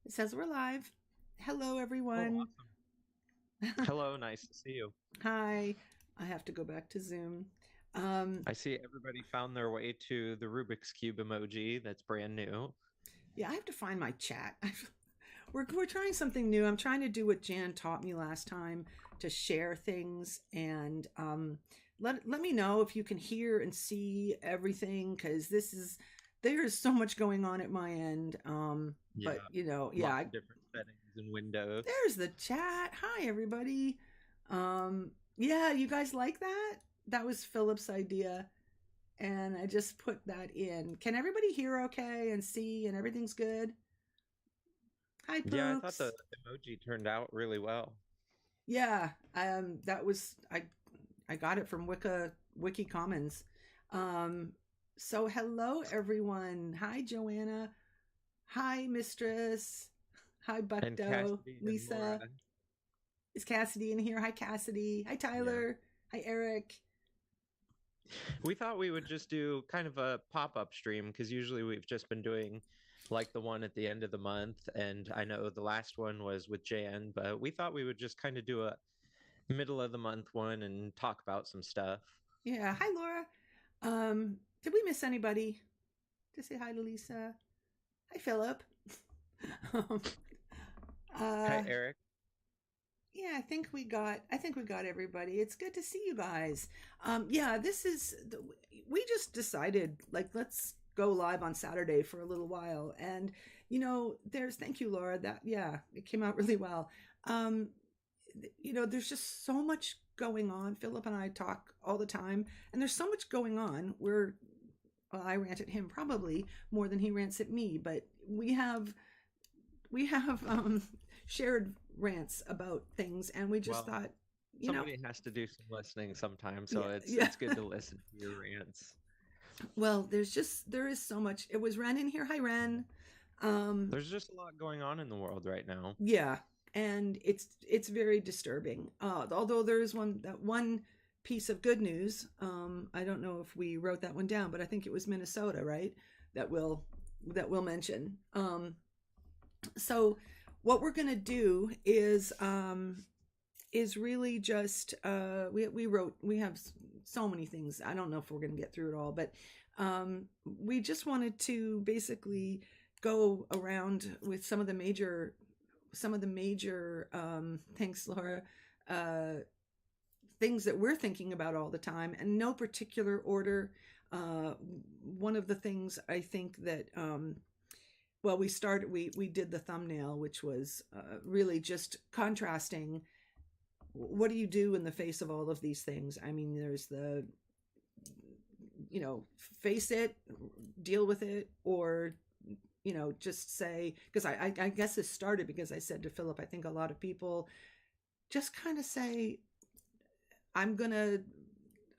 It says we're live. Hello, Oh, everyone. awesome. Hello, nice to see you. Hi. I have to go back to Zoom. Um, I see everybody found their way to the Rubik's Cube emoji. That's brand new. yeah, I have to find my chat. We're trying something new. I'm trying to do what Jan taught me last time to share things and let me know if you can hear and see everything because there's so much going on at my end. But Yeah, yeah, lots of different settings and windows. there's the chat. Hi, everybody. Yeah, you guys like that? That was Philip's idea, and I just put that in. Can everybody hear okay and see, and everything's good? Hi, Yeah, I thought Pooks. the emoji turned out really well. Yeah, that was I got it from Wiki Commons. Um, so hello everyone. Hi, Joanna. Hi, Mistress. Hi, And Buckdo. Cassidy and Laura. Lisa. Is Cassidy in here? Hi, Cassidy. Hi, Yeah. Tyler. Hi, Eric. We thought we would just do kind of a pop-up stream because usually we've just been doing like the one at the end of the month. And I know the last one was with Jan, but we thought we would just kind of do a middle of the month one and talk about some stuff. Yeah. Hi, Laura. Did we miss anybody? Just say hi to Lisa. Hi, Philip. um, uh, Hi, Eric. yeah, I think we got everybody. It's good to see you guys. Yeah, we just decided like let's go live on Saturday for a little while, and there's thank you, Laura. That yeah, it came out really well. Um, there's just so much going on. Philip and I talk all the time, and there's so much going on. Well, I rant at him probably more than he rants at me, but we have shared rants about things, and we just Well, thought, you know, somebody has to do some listening sometimes, yeah, so it's yeah. it's good to listen to your rants. Well, there is so much. It was Ren in here. Hi, Ren. Um, There's just a lot going on in the world right now. yeah, and it's very disturbing. Although there is one piece of good news. I don't know if we wrote that one down, but I think it was Minnesota, right? That will that we'll mention. So what we're gonna do is really just we have so many things. I don't know if we're going to get through it all, but we just wanted to basically go around with some of the major thanks, Laura, uh, things that we're thinking about all the time, and no particular order. uh, One of the things I think that well, we did the thumbnail, which was really just contrasting what do you do in the face of all of these things. I mean, there's the face it, deal with it, or just say, because I guess this started because I said to Philip, I think a lot of people just kind of say, i'm gonna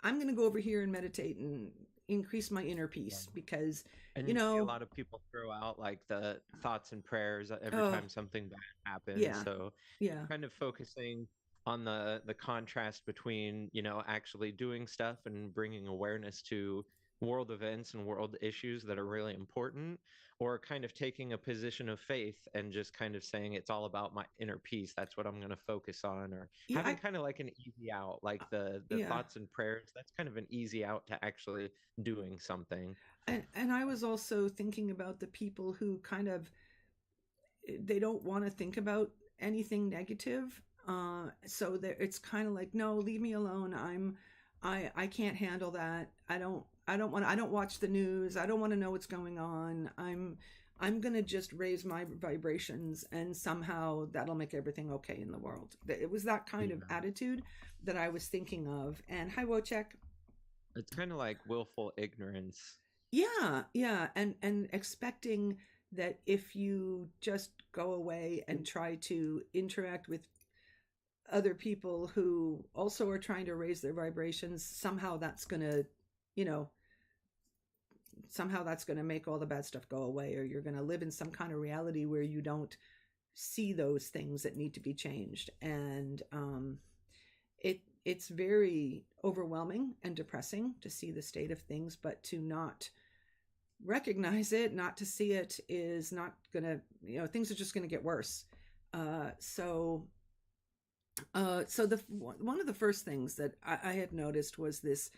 I'm gonna go over here and meditate and increase my inner Yeah. peace because And you you see a know lot of people throw out like the thoughts and prayers every oh time something bad happens. yeah, So yeah, kind of focusing on the contrast between, actually doing stuff and bringing awareness to world events and world issues that are really important, or kind of taking a position of faith and just kind of saying it's all about my inner peace. That's what I'm going to focus on, or yeah, having kind of like an easy out, like the yeah. thoughts and prayers. That's kind of an easy out to actually doing something. And I was also thinking about the people who kind of they don't want to think about anything negative. So that it's kind of like, no, leave me alone. I can't handle that. I don't watch the news. I don't want to know what's going on. I'm gonna just raise my vibrations, and somehow that'll make everything okay in the world. It was that kind of Yeah. attitude that I was thinking of. And hi, Wojciech. It's kind of like willful ignorance. Yeah, yeah, and expecting that if you just go away and try to interact with other people who also are trying to raise their vibrations, you know, somehow that's going to make all the bad stuff go away, or you're going to live in some kind of reality where you don't see those things that need to be changed. And it's very overwhelming and depressing to see the state of things, but to not recognize it, not to see it is not gonna, things are just gonna get worse. So so the one of the first things that I had noticed was this.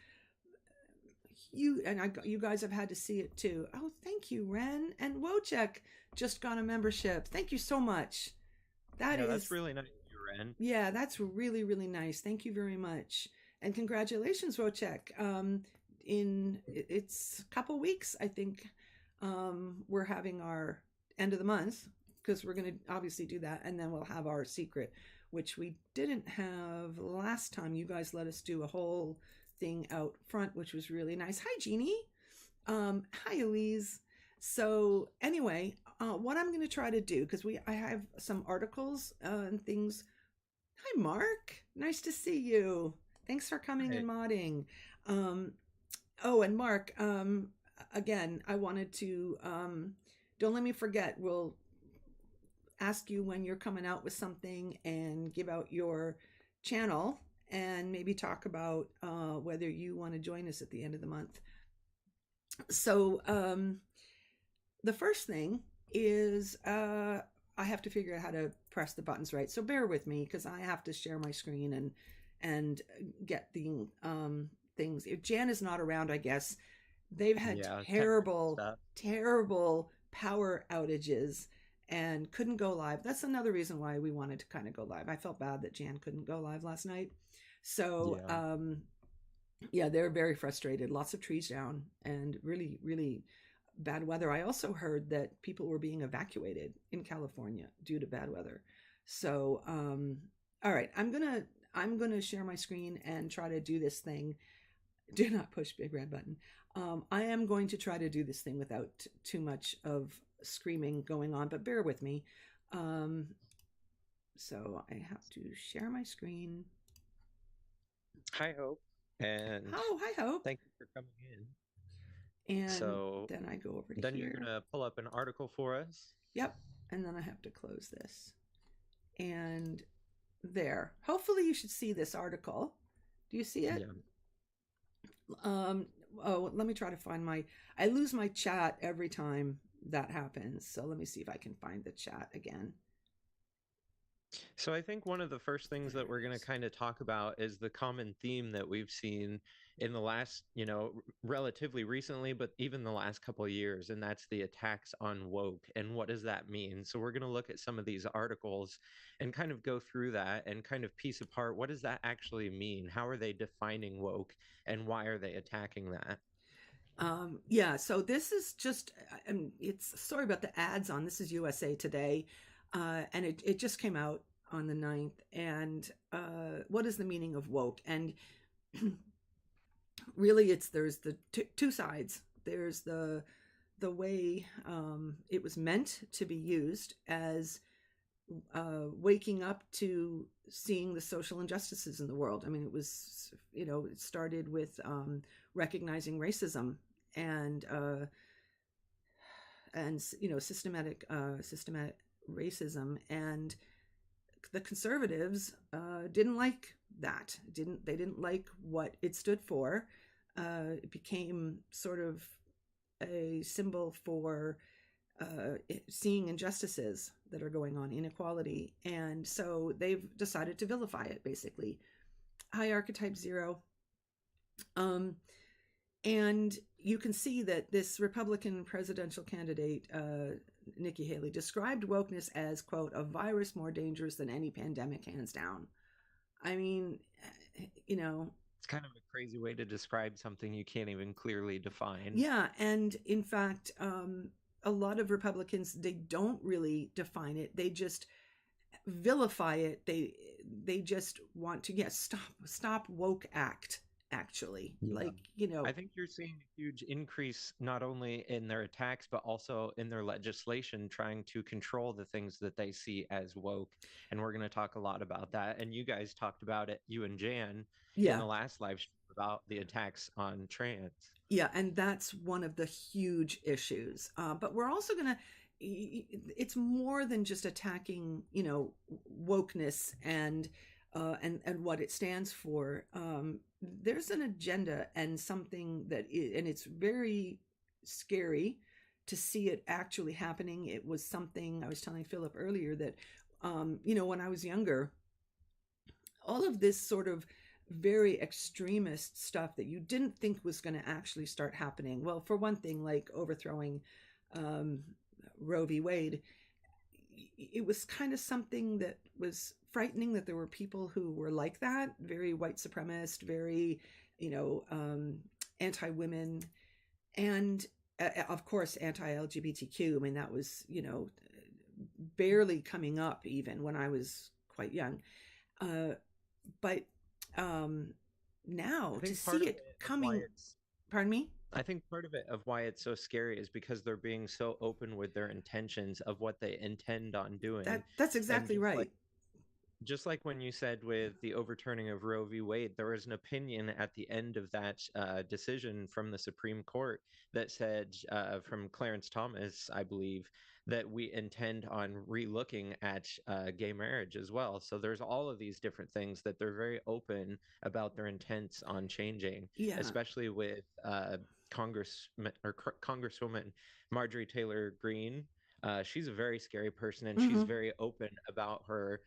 You guys have had to see it too. Oh, thank you, Ren and Wojciech just got a membership. Thank you so much. That Yeah, that's is, really nice, Ren. yeah, that's really really nice. Thank you very much, and congratulations, Wojciech. It's a couple weeks, I think. We're having our end of the month because we're going to obviously do that, and then we'll have our secret, which we didn't have last time. You guys let us do a whole thing out front, which was really nice. Hi, Jeannie. Hi, Elise. So anyway, what I'm going to try to do, because I have some articles and things. Hi, Mark. Nice to see you. Thanks for coming Hey. and modding. Um, oh, and Mark, again, I wanted to, don't let me forget, we'll ask you when you're coming out with something and give out your channel and maybe talk about whether you want to join us at the end of the month. So the first thing is I have to figure out how to press the buttons right. So bear with me because I have to share my screen and get the things. If Jan is not around, I guess they've had Yeah, technical terrible, stuff. terrible power outages and couldn't go live. That's another reason why we wanted to kind of go live. I felt bad that Jan couldn't go live last night. So Yeah. yeah, they're very frustrated. Lots of trees down and really, really bad weather. I also heard that people were being evacuated in California due to bad weather. So, all right, I'm gonna share my screen and try to do this thing. Do not push big red button. I am going to try to do this thing without too much of screaming going on, but bear with me. So I have to share my screen. Hi, Hope. And Oh, hi, Hope. thank you for coming in. And So then I go over to then you're here. gonna pull up an article for us. Yep. And then I have to close this. And there. Hopefully you should see this article. Do you see it? Yeah. Um, oh, let me try to find I lose my chat every time that happens. So let me see if I can find the chat again. So I think one of the first things that There we're it going to is. kind of talk about is the common theme that we've seen in the last, relatively recently, but even the last couple of years, and that's the attacks on woke. And what does that mean? So we're going to look at some of these articles and kind of go through that and kind of piece apart what does that actually mean? How are they defining woke and why are they attacking that? Yeah, so this is just, it's sorry about the ads on this is USA Today, and it just came out on the 9th. And what is the meaning of woke? And really, there's the two sides. There's the way it was meant to be used as waking up to seeing the social injustices in the world. I mean, it was, it started with recognizing racism and systematic racism, and the conservatives didn't like that. They didn't like what it stood for. It became sort of a symbol for seeing injustices that are going on, inequality, and so they've decided to vilify it. Basically, hi Archetype Zero. Um, and you can see that this Republican presidential candidate, Nikki Haley, described wokeness as, quote, a virus more dangerous than any pandemic, hands down. I mean, you know, It's kind of a crazy way to describe something you can't even clearly define. yeah. And in fact, a lot of Republicans, they don't really define it. They just vilify it. They just want to, yes, stop woke act, actually. Yeah. Like, I think you're seeing a huge increase not only in their attacks, but also in their legislation trying to control the things that they see as woke. And we're going to talk a lot about that. And you guys talked about it, you and Jan, in yeah. the last live stream about the attacks on trans. Yeah, and that's one of the huge issues. But we're also going to, it's more than just attacking, wokeness and what it stands for. There's an agenda and something and it's very scary to see it actually happening. It was something I was telling Philip earlier that, when I was younger, all of this sort of very extremist stuff that you didn't think was going to actually start happening. Well, for one thing, like overthrowing um, Roe v. Wade, it was kind of something that was frightening that there were people who were like that, very white supremacist, very, you know, anti women, and of course, anti LGBTQ. I mean, that was, barely coming up even when I was quite young. Uh, but I now to think part see of it it of why coming, it's pardon me? I think part of it of why it's so scary is because they're being so open with their intentions of what they intend on doing. That's And exactly right. just like when you said with the overturning of Roe v. Wade, there was an opinion at the end of that decision from the Supreme Court that said, from Clarence Thomas, I believe, that we intend on relooking at gay marriage as well. So there's all of these different things that they're very open about their intents on changing, Yeah. especially with Congresswoman Marjorie Taylor Greene. She's a very scary person, and she's Hmm. very open about her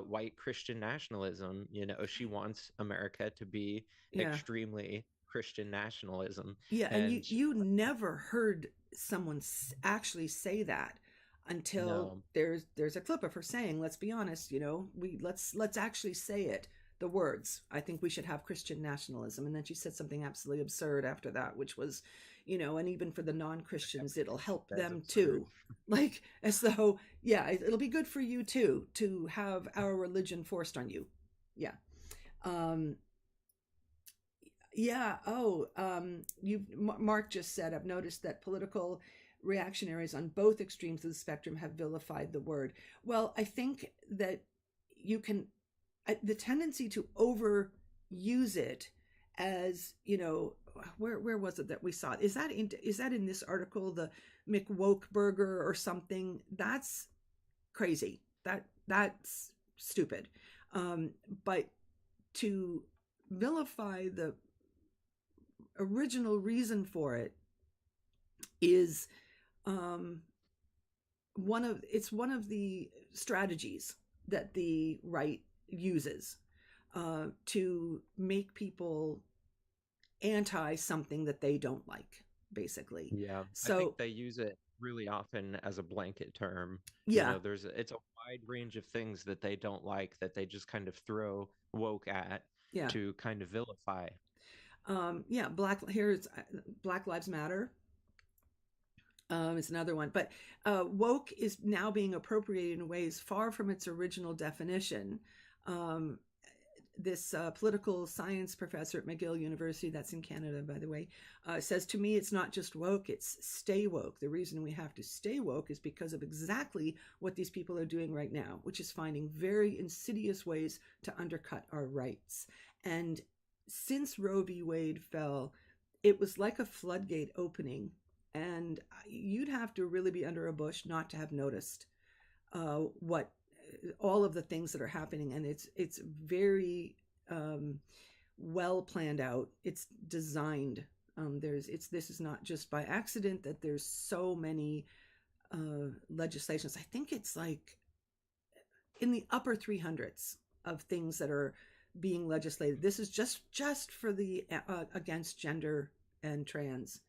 white Christian nationalism. You know, she wants America to be Yeah. extremely Christian nationalism. Yeah, and you And you never heard someone actually say that until no, there's a clip of her saying, "Let's be honest, we let's actually say it, the words. I think we should have Christian nationalism." And then she said something absolutely absurd after that, which was, and even for the non-Christians, it'll help that's them absurd. too. Like as though, yeah, it'll be good for you too to have our religion forced on you. Yeah. Um, yeah. Oh, Mark just said, I've noticed that political reactionaries on both extremes of the spectrum have vilified the word. Well, I think that you can, the tendency to overuse it as, where was it that we saw it? Is that in this article, the McWoke burger or something? That's crazy. That's stupid. But to vilify the original reason for it is um, one of the strategies that the right uses to make people anti something that they don't like, basically. Yeah, I think So they use it really often as a blanket term. You yeah, know, it's a wide range of things that they don't like that they just kind of throw woke at yeah, to kind of vilify. yeah. Black Lives Matter. Is another one, but woke is now being appropriated in ways far from its original definition. Um, this political science professor at McGill University, that's in Canada, by the way, says to me, it's not just woke, it's stay woke. The reason we have to stay woke is because of exactly what these people are doing right now, which is finding very insidious ways to undercut our rights. And since Roe v. Wade fell, it was like a floodgate opening. And you'd have to really be under a bush not to have noticed what all of the things that are happening, and it's very well planned out. It's designed. This is not just by accident that there's so many legislations. I think it's like in the upper 300s of things that are being legislated. This is just for the against gender and trans.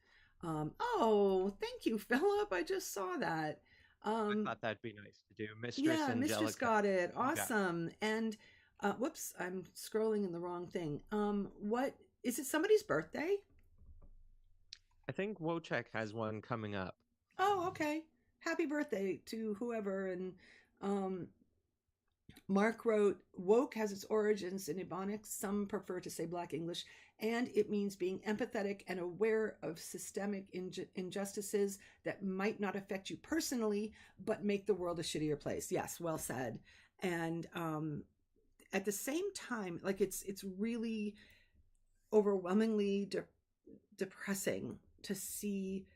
Oh, thank you, Philip. I just saw that. I Um, thought that'd be nice to do. Mistress yeah, Mistress Angelica, got it. you got it. Awesome. And whoops, I'm scrolling in the wrong thing. What is it? Somebody's birthday? I think Wojciech has one coming up. Oh, okay. Happy birthday to whoever. And um, Mark wrote, woke has its origins in Ebonics. Some prefer to say Black English, and it means being empathetic and aware of systemic injustices that might not affect you personally, but make the world a shittier place. Yes, well said. And at the same time, like it's really overwhelmingly depressing to see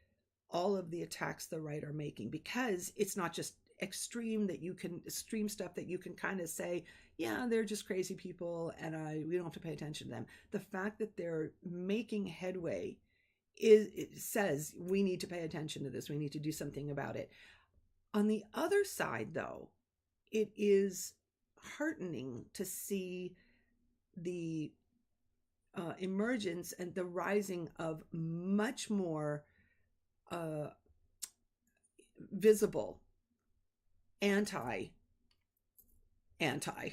all of the attacks the right are making, because it's not just extreme stuff that you can kind of say, yeah, they're just crazy people and we don't have to pay attention to them. The fact that they're making headway it says we need to pay attention to this. We need to do something about it. On the other side, though, it is heartening to see the emergence and the rising of much more uh, visible anti anti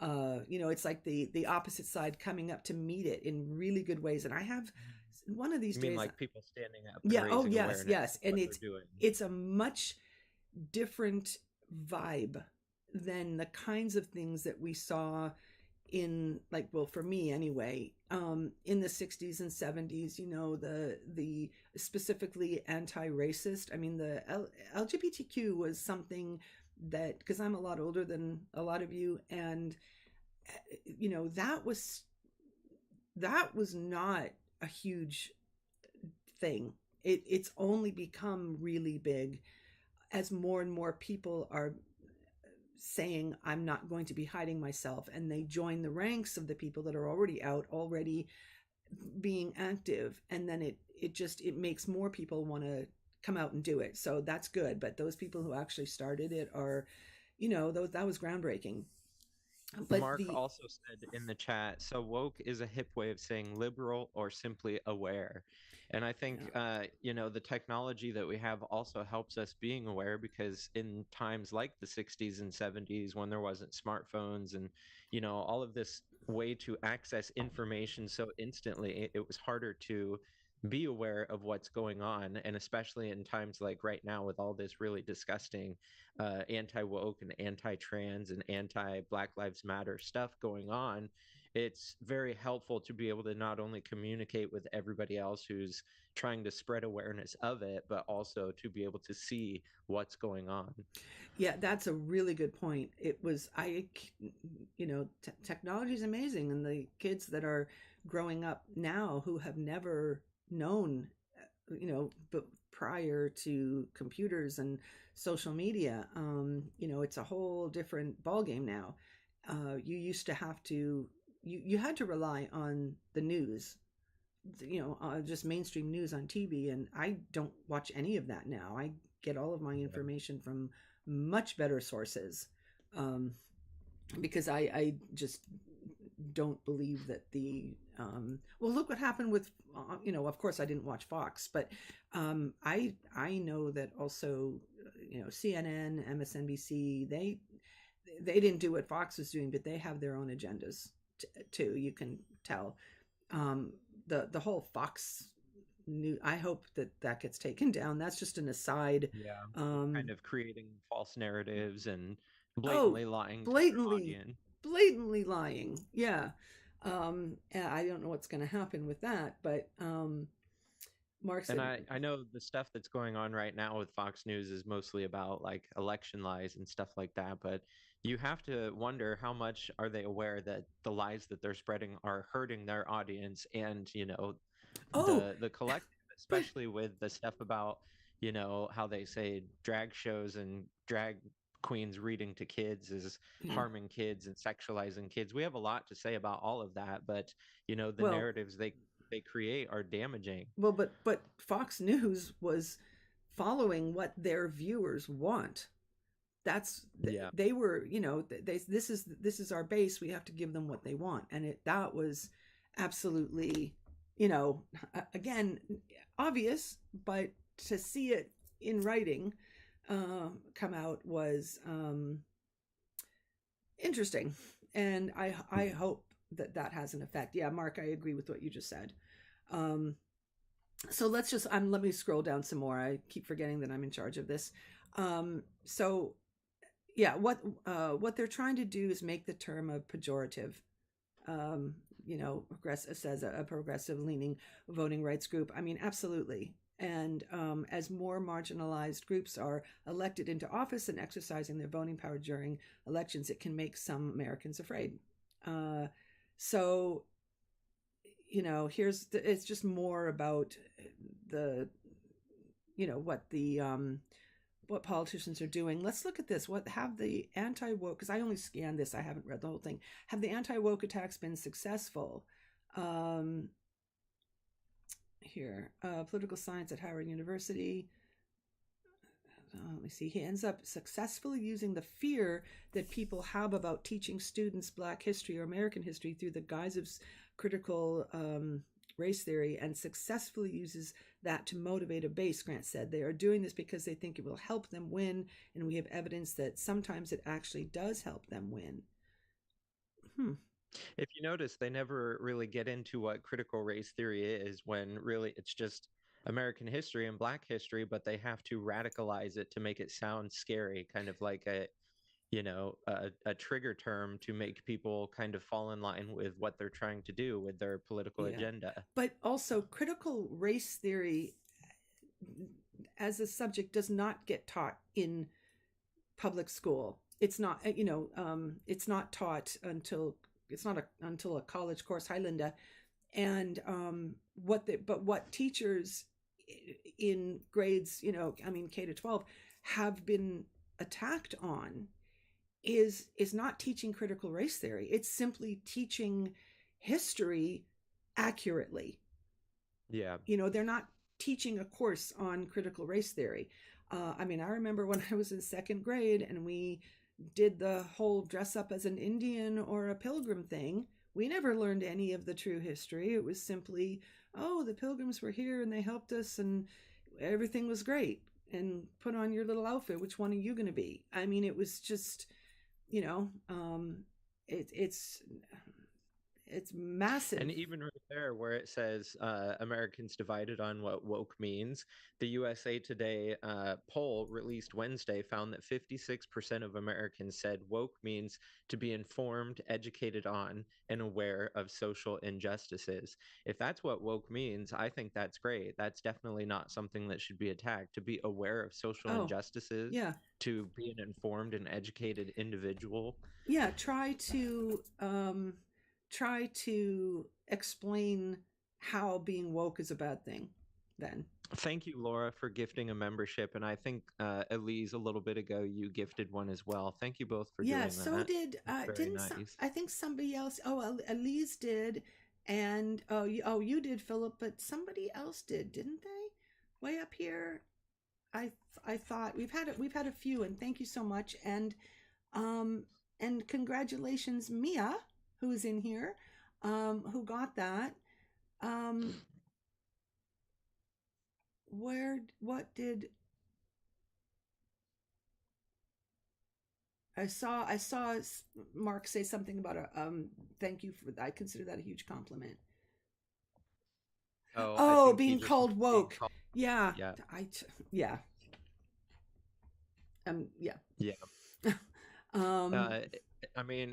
it's like the opposite side coming up to meet it in really good ways. And I have one of these You mean days. like people standing up and Yeah, oh raising yes, awareness yes. of And what they're doing? it's a much different vibe than the kinds of things that we saw in, like, well, for me anyway, in the 60s and 70s, the specifically anti-racist. I mean, the LGBTQ was something that, because I'm a lot older than a lot of you, and that was not a huge thing. It's only become really big as more and more people are saying, I'm not going to be hiding myself, and they join the ranks of the people that are already out, already being active, and then it makes more people want to come out and do it. So that's good. But those people who actually started it are, that was groundbreaking. But Mark the also said in the chat, so woke is a hip way of saying liberal or simply aware. And I think, yeah. the technology that we have also helps us being aware, because in times like the 60s and 70s, when there wasn't smartphones and, all of this way to access information so instantly, it was harder to be aware of what's going on. And especially in times like right now, with all this really disgusting anti-woke and anti-trans and anti-Black Lives Matter stuff going on, it's very helpful to be able to not only communicate with everybody else who's trying to spread awareness of it, but also to be able to see what's going on. Yeah, that's a really good point. It was I technology is amazing, and the kids that are growing up now who have never known, but prior to computers and social media, it's a whole different ballgame now. You used to have to you had to rely on the news, just mainstream news on TV, and I don't watch any of that now. I get all of my Yeah. information from much better sources, um, because I just don't believe that well, look what happened with, of course I didn't watch Fox, but I know that also, CNN, MSNBC, they didn't do what Fox was doing, but they have their own agendas too. You can tell. um, the whole Fox news, I hope that gets taken down. That's just an aside. Yeah. um, Kind of creating false narratives and oh, blatantly lying to their blatantly audience. blatantly lying. Yeah. And I don't know what's going to happen with that, but Mark And said, I know the stuff that's going on right now with Fox News is mostly about like election lies and stuff like that. But you have to wonder, how much are they aware that the lies that they're spreading are hurting their audience and, oh, the collective, but especially with the stuff about, how they say drag shows and drag queens reading to kids is yeah. harming kids and sexualizing kids. We have a lot to say about all of that, but the Well, narratives they create are damaging. but Fox News was following what their viewers want. That's Yeah. they were, this is our base. We have to give them what they want, and that was absolutely, again, obvious, but to see it in writing come out was interesting, and I hope that has an effect. Yeah, Mark, I agree with what you just said. um so let me scroll down some more. I keep forgetting that I'm in charge of this. So yeah, what they're trying to do is make the term a pejorative. Progressive says a progressive leaning voting rights group. I mean, absolutely. And as more marginalized groups are elected into office and exercising their voting power during elections, it can make some Americans afraid. Uh, so, it's just more about the, what politicians are doing. Let's look at this. What have the anti-woke, because I only scanned this, I haven't read the whole thing. Have the anti-woke attacks been successful? Um, here. Political science at Howard University. Let me see. He ends up successfully using the fear that people have about teaching students Black history or American history through the guise of critical race theory, and successfully uses that to motivate a base. Grant said they are doing this because they think it will help them win, and we have evidence that sometimes it actually does help them win. If you notice, they never really get into what critical race theory is, when really it's just American history and Black history, but they have to radicalize it to make it sound scary, kind of like a trigger term to make people kind of fall in line with what they're trying to do with their political Yeah. agenda. But also, critical race theory as a subject does not get taught in public school. It's not, it's not taught until until a college course, Highlander. And what teachers in grades, K to 12 have been attacked on is not teaching critical race theory. It's simply teaching history accurately. Yeah. They're not teaching a course on critical race theory. I remember when I was in second grade and we did the whole dress up as an Indian or a pilgrim thing. We never learned any of the true history. It was simply, oh, the pilgrims were here and they helped us and everything was great. And put on your little outfit. Which one are you going to be? It was just, it's massive. And even right there, where it says Americans divided on what woke means, the USA Today poll released Wednesday found that 56% of Americans said woke means to be informed, educated on, and aware of social injustices. If that's what woke means, I think that's great. That's definitely not something that should be attacked. To be aware of social injustices, yeah. to be an informed and educated individual. Yeah, try to explain how being woke is a bad thing then. Thank you, Laura, for gifting a membership. And I think, Elise, a little bit ago, you gifted one as well. Thank you both for doing that. Yeah, so did, I think somebody else, Elise did, and, you did, Philip, but somebody else did, didn't they? Way up here. I thought we've had a few, and thank you so much. And congratulations, Mia, who's in here, who got that. What did I saw Mark say something about thank you for that. I consider that a huge compliment. Being called woke. Yeah. Yeah. Yeah. Yeah. Yeah.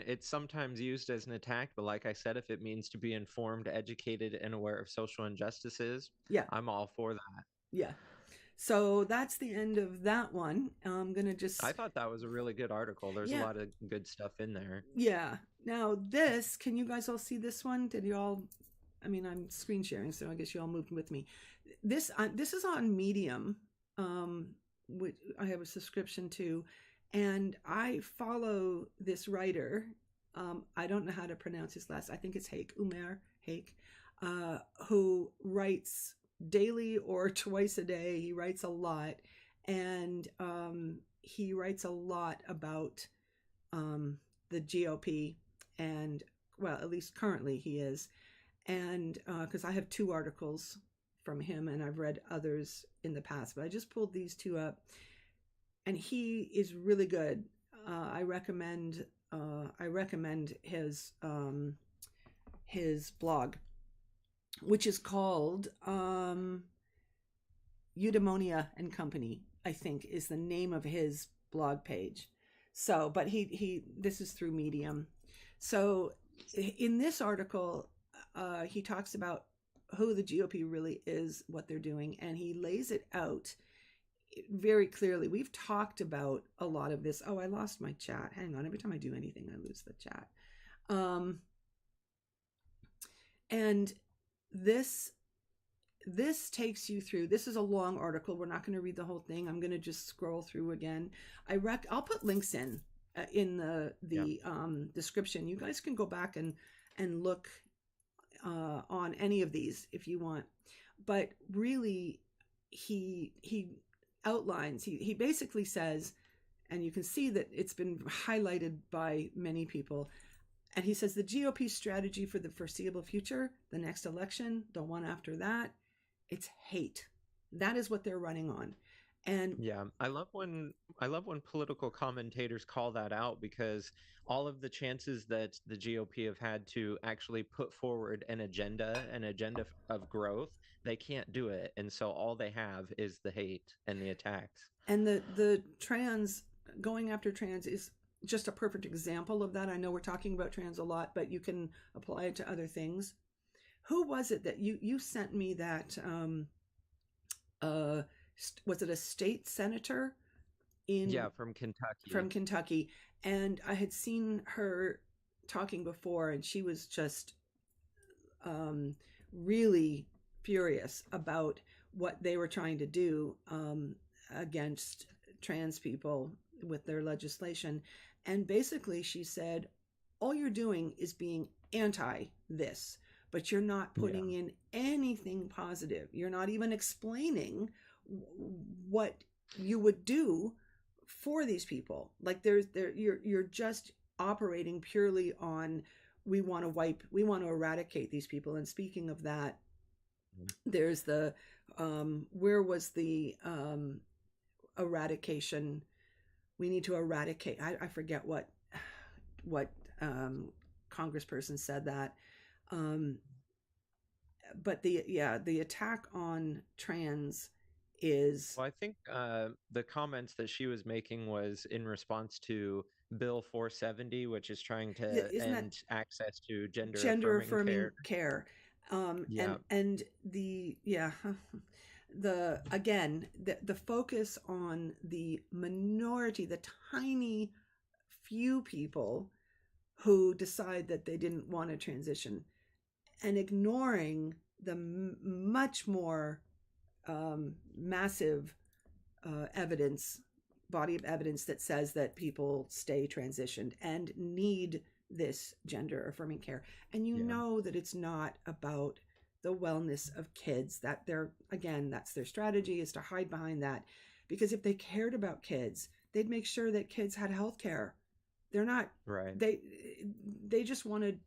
It's sometimes used as an attack, but like I said, if it means to be informed, educated, and aware of social injustices, yeah, I'm all for that. Yeah. So that's the end of that one. I'm going to I thought that was a really good article. There's a lot of good stuff in there. Yeah. Now this, can you guys all see this one? Did you all, I'm screen sharing, so I guess you all moved with me. This is on Medium, which I have a subscription to, and I follow this writer. I don't know how to pronounce his last. I think it's Umer Haik, who writes daily or twice a day. He writes a lot, and he writes a lot about the GOP, and well, at least currently he is. And because I have 2 articles from him, and I've read others in the past, but I just pulled these 2 up, and he is really good. I recommend his blog, which is called Eudaimonia and Company, I think is the name of his blog page. So, but this is through Medium. So in this article, he talks about who the GOP really is, what they're doing, and he lays it out very clearly. We've talked about a lot of this. Oh, I lost my chat. Hang on. Every time I do anything, I lose the chat. And this takes you through. This is a long article. We're not going to read the whole thing. I'm going to just scroll through again. I'll put links in the description. You guys can go back and look on any of these if you want. But really, he outlines, he basically says, and you can see that it's been highlighted by many people. And he says the GOP strategy for the foreseeable future, the next election, the one after that, it's hate. That is what they're running on. And Yeah, I love when political commentators call that out, because all of the chances that the GOP have had to actually put forward an agenda of growth, they can't do it. And so all they have is the hate and the attacks. the trans, going after trans is just a perfect example of that. I know we're talking about trans a lot, but you can apply it to other things. Who was it that you sent me that uh was it a state senator in Yeah, from from Kentucky. Kentucky? And I had seen her talking before, and she was just um, really furious about what they were trying to do against trans people with their legislation. And basically, she said, all you're doing is being anti this, but you're not Yeah. putting in anything positive. You're not even explaining what you would do for these people. Like you're just operating purely on, we want to eradicate these people. And speaking of that, Mhm. there's the where was the eradication, we need to eradicate, I forget what congressperson said that. um but the, yeah, the attack on trans is, Well, I think the comments that she was making was in response to Bill 470, which is trying to isn't that end access to gender gender affirming affirming care. care? Yeah. And the, yeah, the, again, the focus on the minority, the tiny few people who decide that they didn't want to transition, and ignoring the much more massive evidence, body of evidence that says that people stay transitioned and need this gender affirming care. And you Yeah. know that it's not about the wellness of kids, that they're, again, that's their strategy, is to hide behind that. Because if they cared about kids, they'd make sure that kids had health care. They're not, Right. they they just want to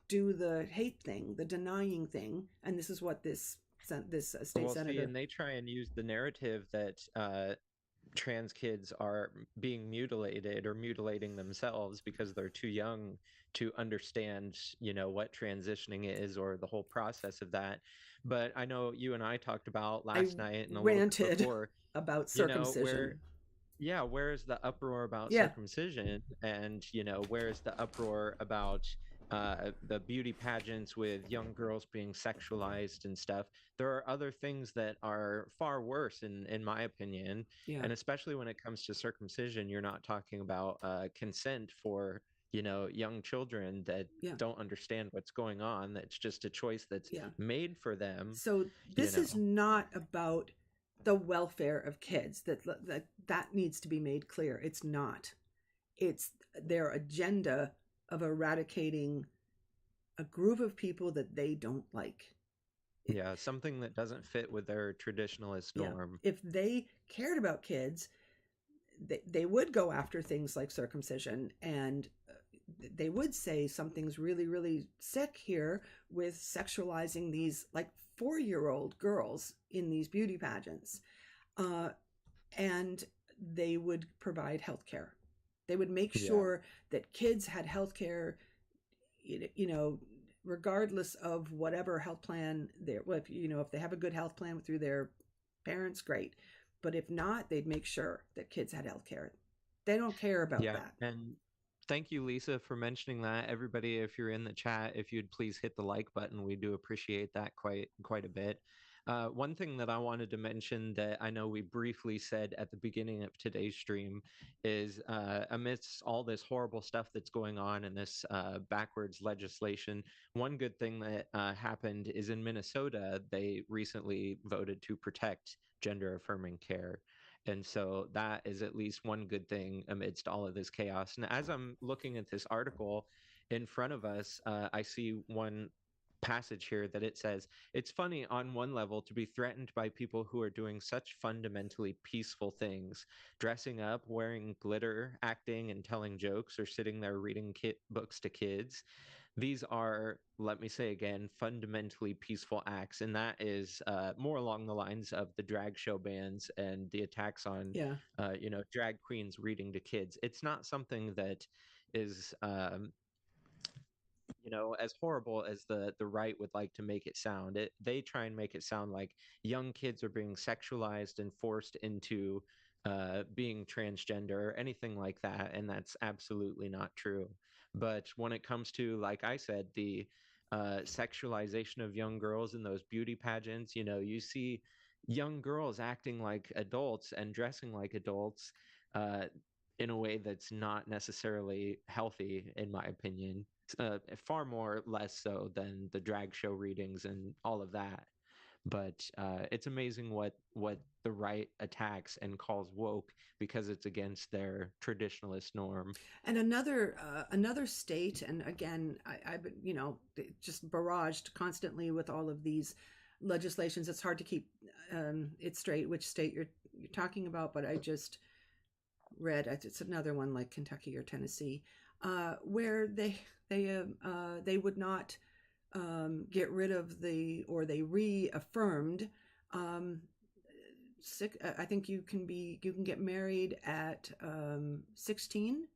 do the hate thing, the denying thing. And this is what this state Well, see, senator, and they try and use the narrative that trans kids are being mutilated or mutilating themselves because they're too young to understand, what transitioning is or the whole process of that. But I know you and I talked about I last night and a little bit ranted before, about where circumcision. yeah, where's the uproar about Yeah, circumcision? And, where's the uproar about the beauty pageants with young girls being sexualized and stuff? There are other things that are far worse, in my opinion. yeah, And especially when it comes to circumcision, you're not talking about consent for, young children that yeah, don't understand what's going on. That's just a choice that's yeah. made for them, So you this is know. not about the welfare of kids. That needs to be made clear. It's not. It's their agenda of eradicating a group of people that they don't like. It, Yeah, something that doesn't fit with their traditionalist yeah. norm. If they cared about kids, they would go after things like circumcision, and they would say something's really, really sick here with sexualizing these like 4-year-old girls in these beauty pageants. Uh, and they would provide health care. They would make Yeah. sure that kids had health care, you know, regardless of whatever health plan they're, well, if, if they have a good health plan through their parents, great. But if not, they'd make sure that kids had health care. They don't care about Yeah, that. and thank you, Lisa, for mentioning that. Everybody, if you're in the chat, if you'd please hit the like button, we do appreciate that quite a bit. One thing that I wanted to mention that I know we briefly said at the beginning of today's stream is amidst all this horrible stuff that's going on in this backwards legislation, one good thing that happened is in Minnesota, they recently voted to protect gender affirming care. And so that is at least one good thing amidst all of this chaos. And as I'm looking at this article in front of us, I see one. passage here that it says, it's funny on one level to be threatened by people who are doing such fundamentally peaceful things, dressing up, wearing glitter, acting and telling jokes, or sitting there reading books to kids. These are, let me say again, fundamentally peaceful acts. And that is more along the lines of the drag show bans and the attacks on, Yeah. drag queens reading to kids. It's not something that is as horrible as the right would like to make it sound. They try and make it sound like young kids are being sexualized and forced into being transgender or anything like that, and that's absolutely not true. But when it comes to, like I said, the sexualization of young girls in those beauty pageants, you see young girls acting like adults and dressing like adults uh, in a way that's not necessarily healthy, in my opinion. Far more less so than the drag show readings and all of that. But it's amazing what the right attacks and calls woke because it's against their traditionalist norm. And another state, and again, I've been, just barraged constantly with all of these legislations. It's hard to keep it straight which state you're talking about, but I just read it's another one like Kentucky or Tennessee, where they would not get rid of or they reaffirmed um, I think you can get married at 16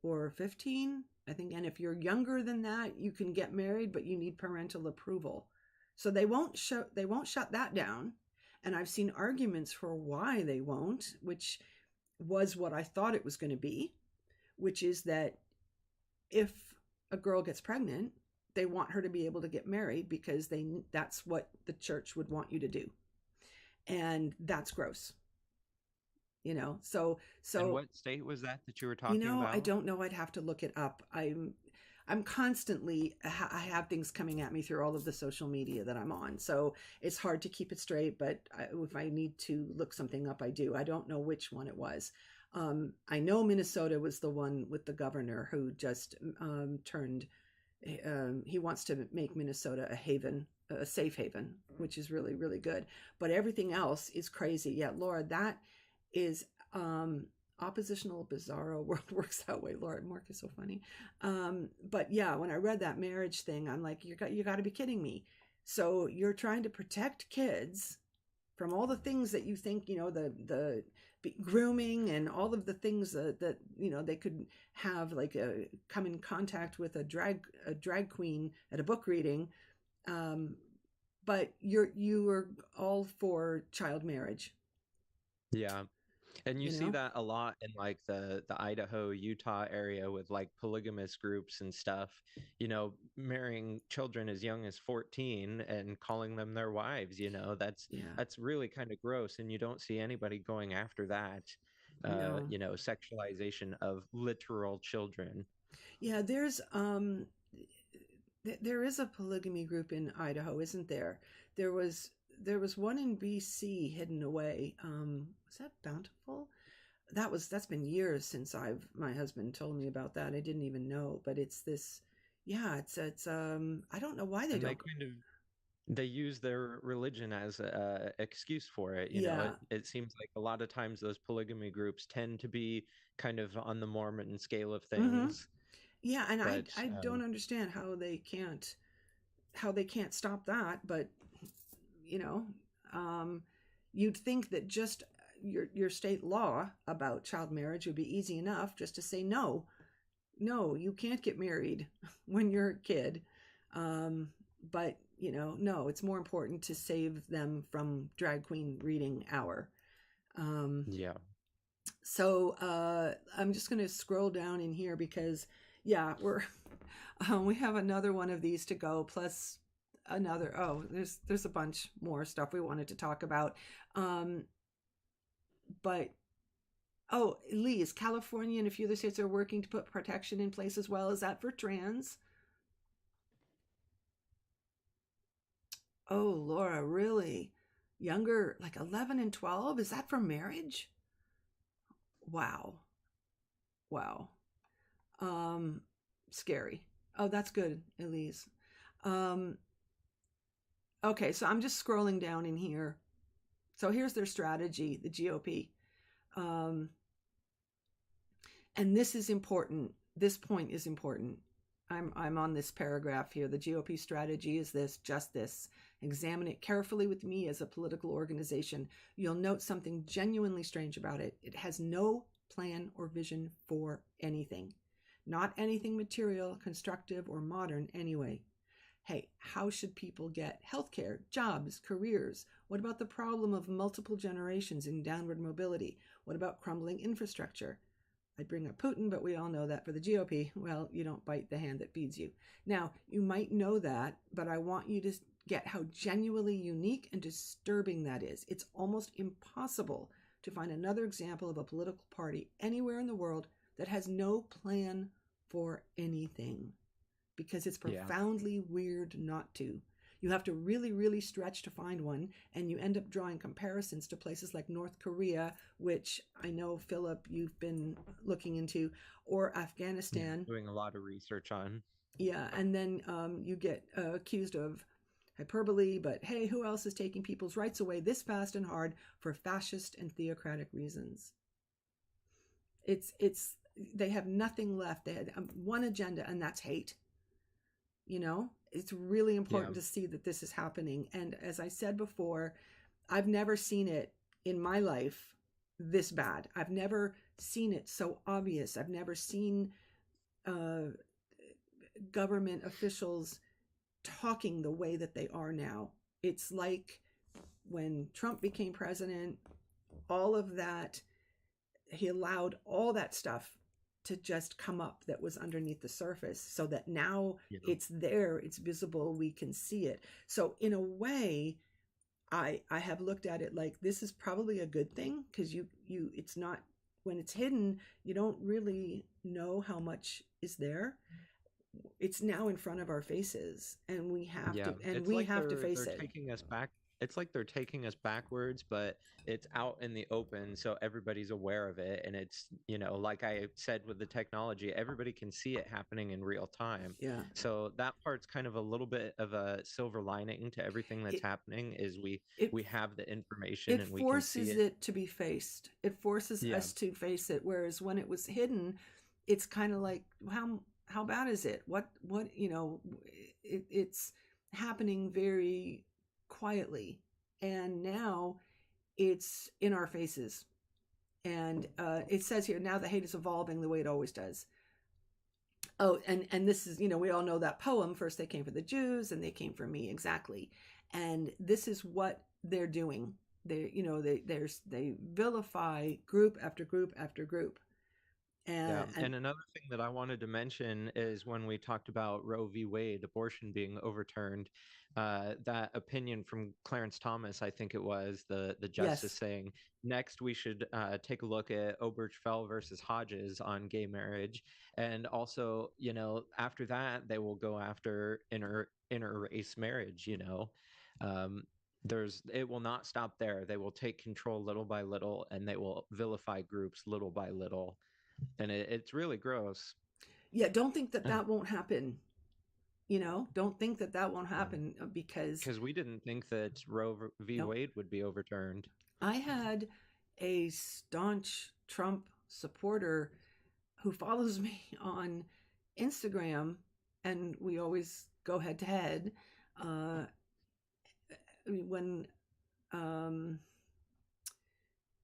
or 15, I think, and if you're younger than that, you can get married, but you need parental approval. So they won't shut that down. And I've seen arguments for why they won't, which was what I thought it was going to be, which is that if a girl gets pregnant, they want her to be able to get married because that's what the church would want you to do. And that's gross. And So what state was that you were talking I about? don't know. I'd have to look it up. I'm constantly I have things coming at me through all of the social media that I'm on, so it's hard to keep it straight. But if I need to look something up, I do. I don't know which one it was. I know Minnesota was the one with the governor who just turned. He wants to make Minnesota a safe haven, which is really really good. But everything else is crazy. Yeah, Laura, that is oppositional bizarro world works that way. Lord, Mark is so funny. But yeah, when I read that marriage thing, I'm like, you got to be kidding me. So you're trying to protect kids from all the things that you think, the grooming and all of the things that they could have, like come in contact with a drag queen at a book reading. But you are all for child marriage, Yeah. And you you see know? that a lot in like the Idaho, Utah area with like polygamous groups and stuff, marrying children as young as 14 and calling them their wives, Yeah. that's really kind of gross, and you don't see anybody going after that No. sexualization of literal children. Yeah, there is a polygamy group in Idaho, isn't there? There was there was one in BC hidden away. Was that Bountiful? That's been years since I've my husband told me about that. I didn't even know, but it's this. Yeah, it's I don't know why they And don't. they use their religion as a excuse for it. Yeah. It seems like a lot of times those polygamy groups tend to be kind of on the Mormon scale of Mm-hmm. things. Yeah, and But I don't understand how they can't stop that, but you know, um, you'd think that just your state law about child marriage would be easy enough, just to say no, no, you can't get married when you're a kid. Um, but no, it's more important to save them from drag queen reading hour. Um, yeah, so I'm just going to scroll down in here because, yeah, we have another one of these to go, plus another. Oh, there's a bunch more stuff we wanted to talk about. Um, but oh, Lee's California and a few other states are working to put protection in place as well. Is that for trans? Oh, Laura, really? Younger, like 11 and 12? Is that for marriage? Wow. Wow. Um, Scary. Oh, that's good, Elise. Um, Okay, so I'm just scrolling down in here. So here's their strategy, the GOP. Um, and this is important. This point is important. I'm on this paragraph here. The GOP strategy is this, just this. Examine it carefully with me as a political organization. You'll note something genuinely strange about it. It has no plan or vision for anything. Not anything material, constructive, or modern anyway. Hey, how should people get healthcare, jobs, careers? What about the problem of multiple generations in downward mobility? What about crumbling infrastructure? I bring up Putin, but we all know that for the GOP, well, you don't bite the hand that feeds you. Now, you might know that, but I want you to get how genuinely unique and disturbing that is. It's almost impossible to find another example of a political party anywhere in the world that has no plan for anything, because it's Yeah. profoundly weird not to. You have to really, really stretch to find one, and you end up drawing comparisons to places like North Korea, which I know, Philip, you've been looking into, or Yeah. Afghanistan. Doing a lot of research on. Yeah, and then you get accused of hyperbole, but hey, who else is taking people's rights away this fast and hard for fascist and theocratic reasons? It's they have nothing left. They had one agenda, and that's hate. You know, it's really Yeah. important to see that this is happening. And as I said before, I've never seen it in my life this bad. I've never seen it so obvious. I've never seen uh, government officials talking the way that they are now. It's like when Trump became president, all of that, he allowed all that stuff to just come up that was underneath the surface, so that now Yeah. it's there, it's visible, we can see it. So in a way, I have looked at it like this is probably a good thing, because you it's not, when it's hidden, you don't really know how much is there. It's now in front of our faces, and Yeah, it's we like have to they're face it. taking us back. It's like they're taking us backwards, but it's out in the open, so everybody's aware of it. And it's, like I said with the technology, everybody can see it happening in real time. Yeah, So that part's kind of a little bit of a silver lining to everything that's it happening is it we have the information it and we can see forces it. it to be faced. It forces Yeah. us to face it. Whereas when it was hidden, it's kind of like, how bad is it? It's happening very quietly, and now it's in our faces. And it says here, now the hate is evolving the way it always does. Oh, and this is, we all know that poem. First they came for the Jews, and they came for me, exactly. And this is what they're doing. They vilify group after group after group. Yeah, And and another thing that I wanted to mention is when we talked about Roe v. Wade, abortion being overturned, that opinion from Clarence Thomas, I think it was the justice yes, saying, next we should take a look at Obergefell versus Hodges on gay marriage, and also, after that they will go after interrace marriage. Um, it will not stop there. They will take control little by little, and they will vilify groups little by little, and it's really gross. yeah. Don't think that that won't happen. Don't think that that won't happen, because Because we didn't think that Roe v. no, Wade would be overturned. I had a staunch Trump supporter who follows me on Instagram, and we always go head to head. Uh, when um,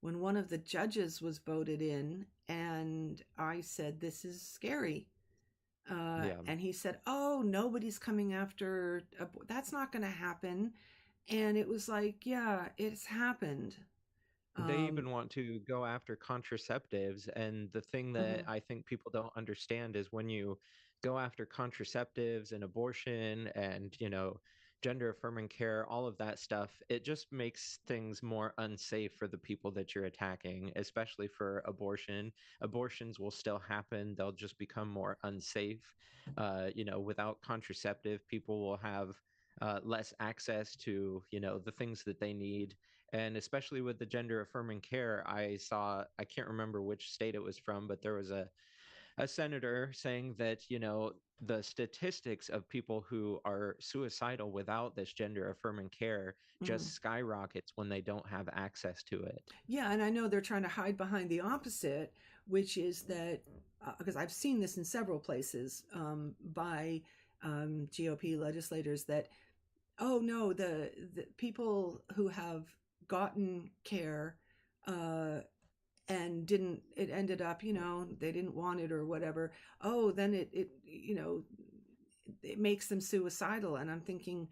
when one of the judges was voted in, and I said, "This is scary," Yeah. and he said, "Oh, nobody's coming after. That's not going to happen." And it was like, "Yeah, it's happened." They Um, even want to go after contraceptives. And the thing that mhm. I think people don't understand is when you go after contraceptives and abortion and, gender affirming care, all of that stuff, it just makes things more unsafe for the people that you're attacking, especially for abortion. Abortions will still happen, they'll just become more unsafe. Without contraceptive, people will have less access to, the things that they need. And especially with the gender affirming care, I can't remember which state it was from, but there was a senator saying that, the statistics of people who are suicidal without this gender affirming care Mm. just skyrockets when they don't have access to it. Yeah, and I know they're trying to hide behind the opposite, which is that because I've seen this in several places by GOP legislators that, oh no, the people who have gotten care uh, and didn't, it ended up, they didn't want it or whatever. Oh, then it makes them suicidal, and I'm thinking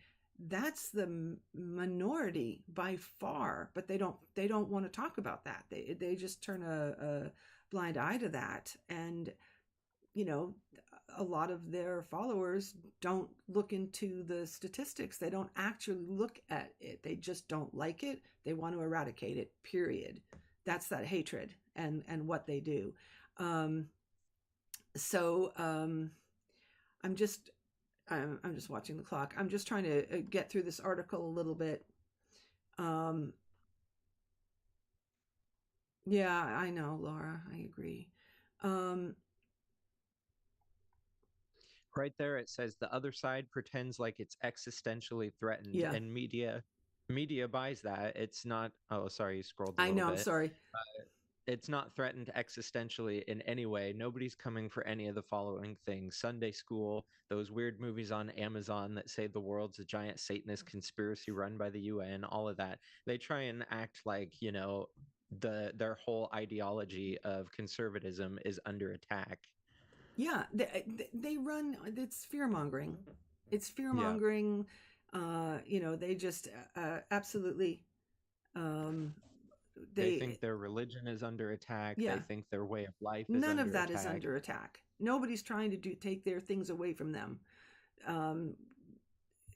that's the minority by far, but they don't want to talk about that. They just turn a blind eye to that, and you know a lot of their followers don't look into the statistics. They don't actually look at it. They just don't like it. They want to eradicate it, period. That's that hatred and what they do. um so I'm just I'm just watching the clock. I'm just trying to get through this article a little bit. Um, yeah, I know, Laura. I agree. Um, Right there, it says the other side pretends like it's existentially threatened, yeah, and media buys that. It's not. Oh, sorry, you scrolled a I little know. I'm bit. sorry. It's not threatened existentially in any way. Nobody's coming for any of the following things: Sunday school, those weird movies on Amazon that say the world's a giant Satanist conspiracy run by the UN, all of that. They try and act like, their whole ideology of conservatism is under attack. Yeah, they run. It's fear mongering. It's fear Yeah. mongering. They just absolutely. Um, They think they their religion is under attack. They yeah. think their way of life is None of under that is attack. under attack. Nobody's trying to take their things away from them. Um,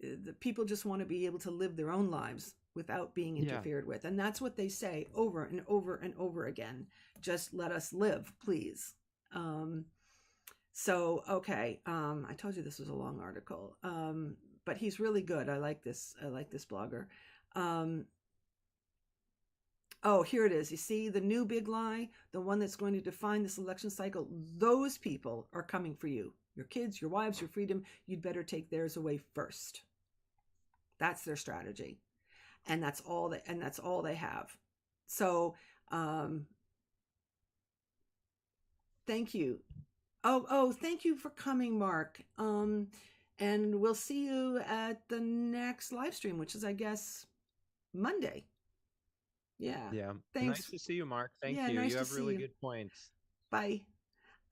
the people just want to be able to live their own lives without being Yeah. interfered with, and that's what they say over and over and over again. Just let us live, please. um, okay, I told you this was a long article, but he's really good. I like this blogger. um, oh, here it is. You see the new big lie, the one that's going to define this election cycle. Those people are coming for you, your kids, your wives, your freedom. You'd better take theirs away first. That's their strategy, and that's all they have. So, um, thank you. Oh, thank you for coming, Mark. And we'll see you at the next live stream, which is, I guess, Monday. Yeah. Yeah. Nice Thanks. to see you, Mark. Thank Yeah, you. nice You to have see really you. good points. Bye.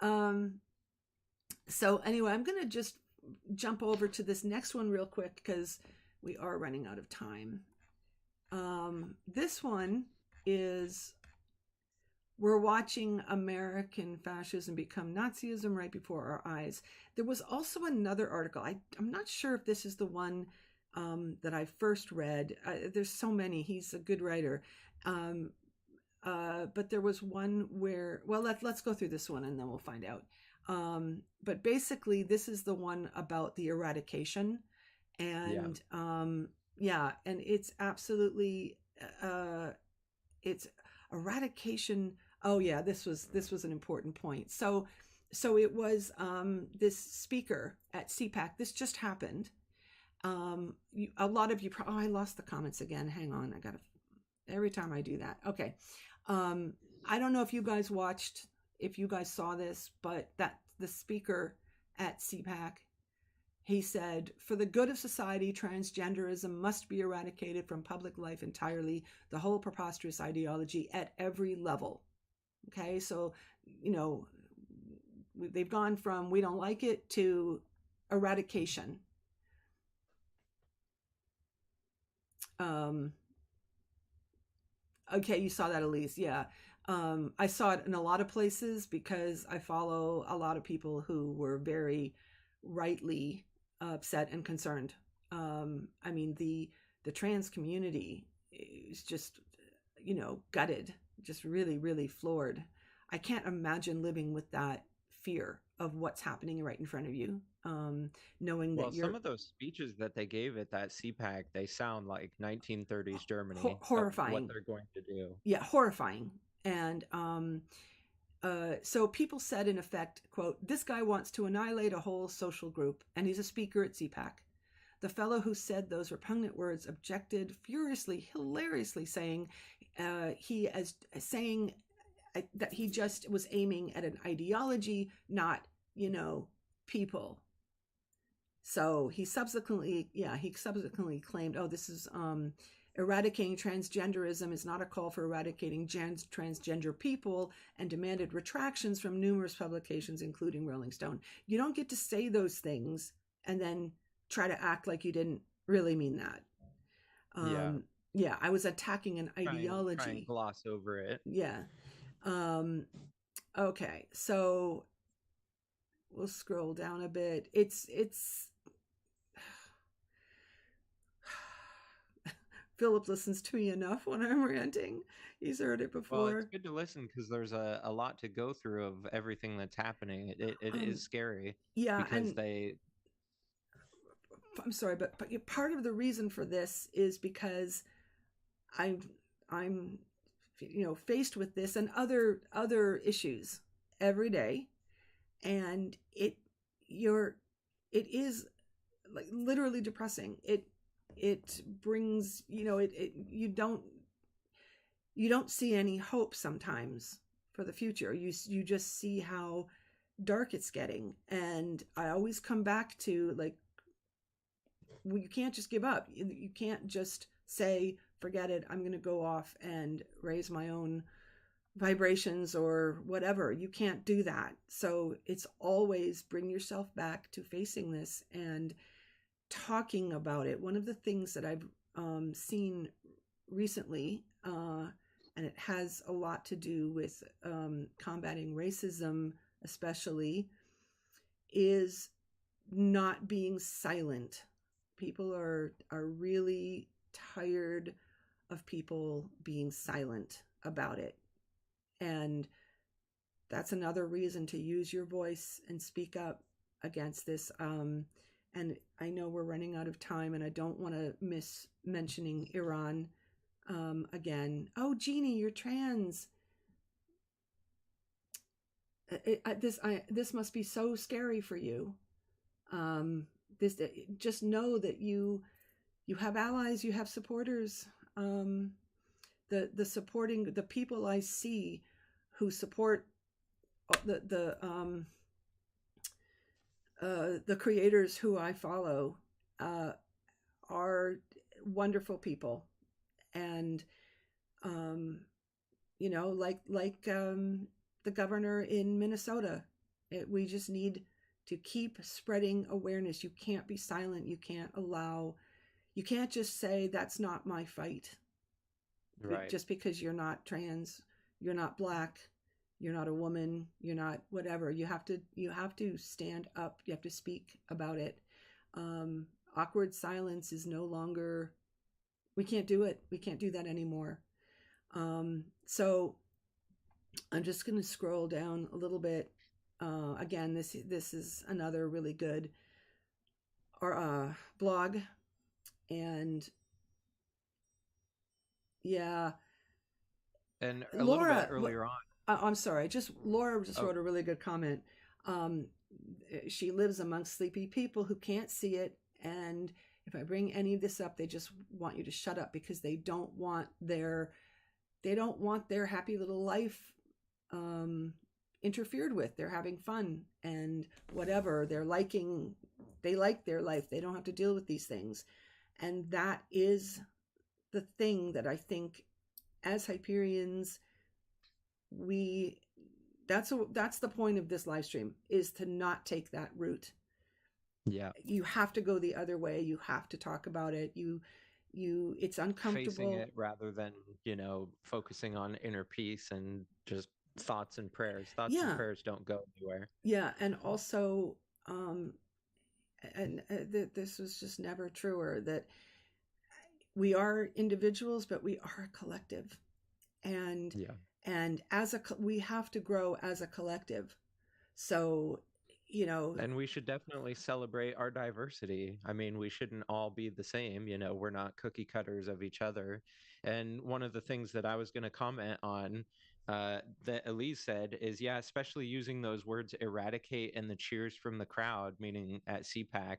Um, so anyway, I'm gonna just jump over to this next one real quick because we are running out of time. This one is, we're watching American fascism become Nazism right before our eyes. There was also another article. I'm not sure if this is the one that I first read. There's so many. He's a good writer. Um, but there was one where, well, let's go through this one and then we'll find out. But basically, this is the one about the eradication. Yeah. And yeah, and it's absolutely, it's eradication. Oh yeah, this was an important point. So it was this speaker at CPAC. This just happened. A lot of you. Oh, I lost the comments again. Hang on, I gotta. Every time I do that. Okay. I don't know if you guys watched, if you guys saw this, but that the speaker at CPAC, he said, for the good of society, transgenderism must be eradicated from public life entirely, the whole preposterous ideology at every level. Okay, so, they've gone from we don't like it to eradication. Um, okay, you saw that, Elise. Yeah. I saw it in a lot of places because I follow a lot of people who were very rightly upset and concerned. I mean, the trans community is just, gutted, just really, really floored. I can't imagine living with that fear of what's happening right in front of you, knowing Well, that some you're of those speeches that they gave at that CPAC, they sound like 1930s Germany of what horrifying. they're going to do. Yeah, horrifying. And So people said, in effect, quote, "This guy wants to annihilate a whole social group, and he's a speaker at CPAC." The fellow who said those repugnant words objected furiously, hilariously, saying he as saying that he just was aiming at an ideology, not, people. So he subsequently claimed, "Oh, this is eradicating transgenderism is not a call for eradicating transgender people," and demanded retractions from numerous publications, including Rolling Stone. You don't get to say those things and then try to act like you didn't really mean that. Yeah. Yeah, I was attacking an Try and ideology. gloss over it. Yeah. Um, okay, so we'll scroll down a bit. It's Philip listens to me enough when I'm ranting. He's heard it Well, it's before. good to listen because there's a lot to go through of everything that's happening. It is Um, scary yeah, because and they, I'm sorry, but part of the reason for this is because I'm I'm faced with this and other issues every day, and you're it is like literally depressing. It brings, you don't see any hope sometimes for the future. You just see how dark it's getting, and I always come back to, like, you can't just give up. You can't just say, "Forget it, I'm going to go off and raise my own vibrations," or whatever. You can't do that. So it's always bring yourself back to facing this and talking about it. One of the things that I've seen recently, and it has a lot to do with combating racism, especially, is not being silent. People are really tired of people being silent about it, and that's another reason to use your voice and speak up against this. And I know we're running out of time, and I don't want to miss mentioning Iran again. Oh, Jeannie, you're trans. This must be so scary for you. Um, this Just know that you have allies, you have supporters. The supporting the people I see who support the creators who I follow uh, are wonderful people, and um, like the governor in Minnesota. We just need to keep spreading awareness. You can't be silent. You can't just say that's not my fight, right. just because you're not trans, you're not black, you're not a woman, you're not whatever. You have to stand up. You have to speak about it. Awkward silence is no longer. We can't do it. We can't do that anymore. So I'm just going to scroll down a little bit. Again, this is another really good blog, and yeah, And a little bit Laura. earlier on. I'm sorry. Just Laura just Oh, wrote a really good comment. Um, she lives amongst sleepy people who can't see it, and if I bring any of this up, they just want you to shut up because they don't want their happy little life um, interfered with. They're having fun and whatever. They like their life. They don't have to deal with these things. And that is the thing that I think, as Hyperions, we that's the point of this live stream, is to not take that route. yeah. You have to go the other way. You have to talk about it. It's Facing uncomfortable. it rather than, focusing on inner peace and just thoughts and prayers. Thoughts and Yeah, prayers don't go anywhere. yeah, and also, um, this was just never truer, that we are individuals, but we are a collective, and Yeah. we have to grow as a collective. So, you know, And we should definitely celebrate our diversity. I mean, we shouldn't all be the same. We're not cookie cutters of each other. And one of the things that I was going to comment on that Elise said is, yeah, especially using those words eradicate and the cheers from the crowd, meaning at CPAC,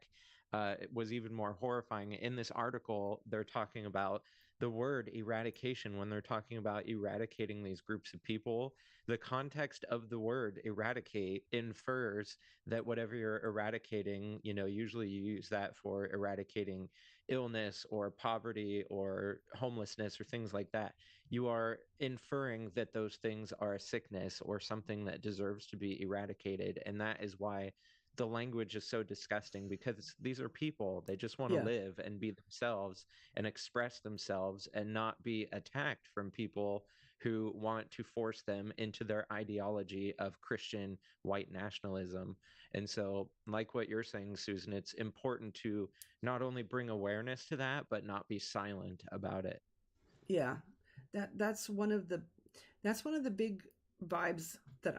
it was even more horrifying. In this article, they're talking about the word eradication when they're talking about eradicating these groups of people. The context of the word eradicate infers that whatever you're eradicating, usually you use that for eradicating illness or poverty or homelessness or things like that. You are inferring that those things are a sickness or something that deserves to be eradicated. And that is why the language is so disgusting, because these are people. They just want to Yeah. live and be themselves and express themselves and not be attacked from people who want to force them into their ideology of Christian white nationalism. And so, like what you're saying, Susan, it's important to not only bring awareness to that, but not be silent about it. Yeah. That's one of the big vibes that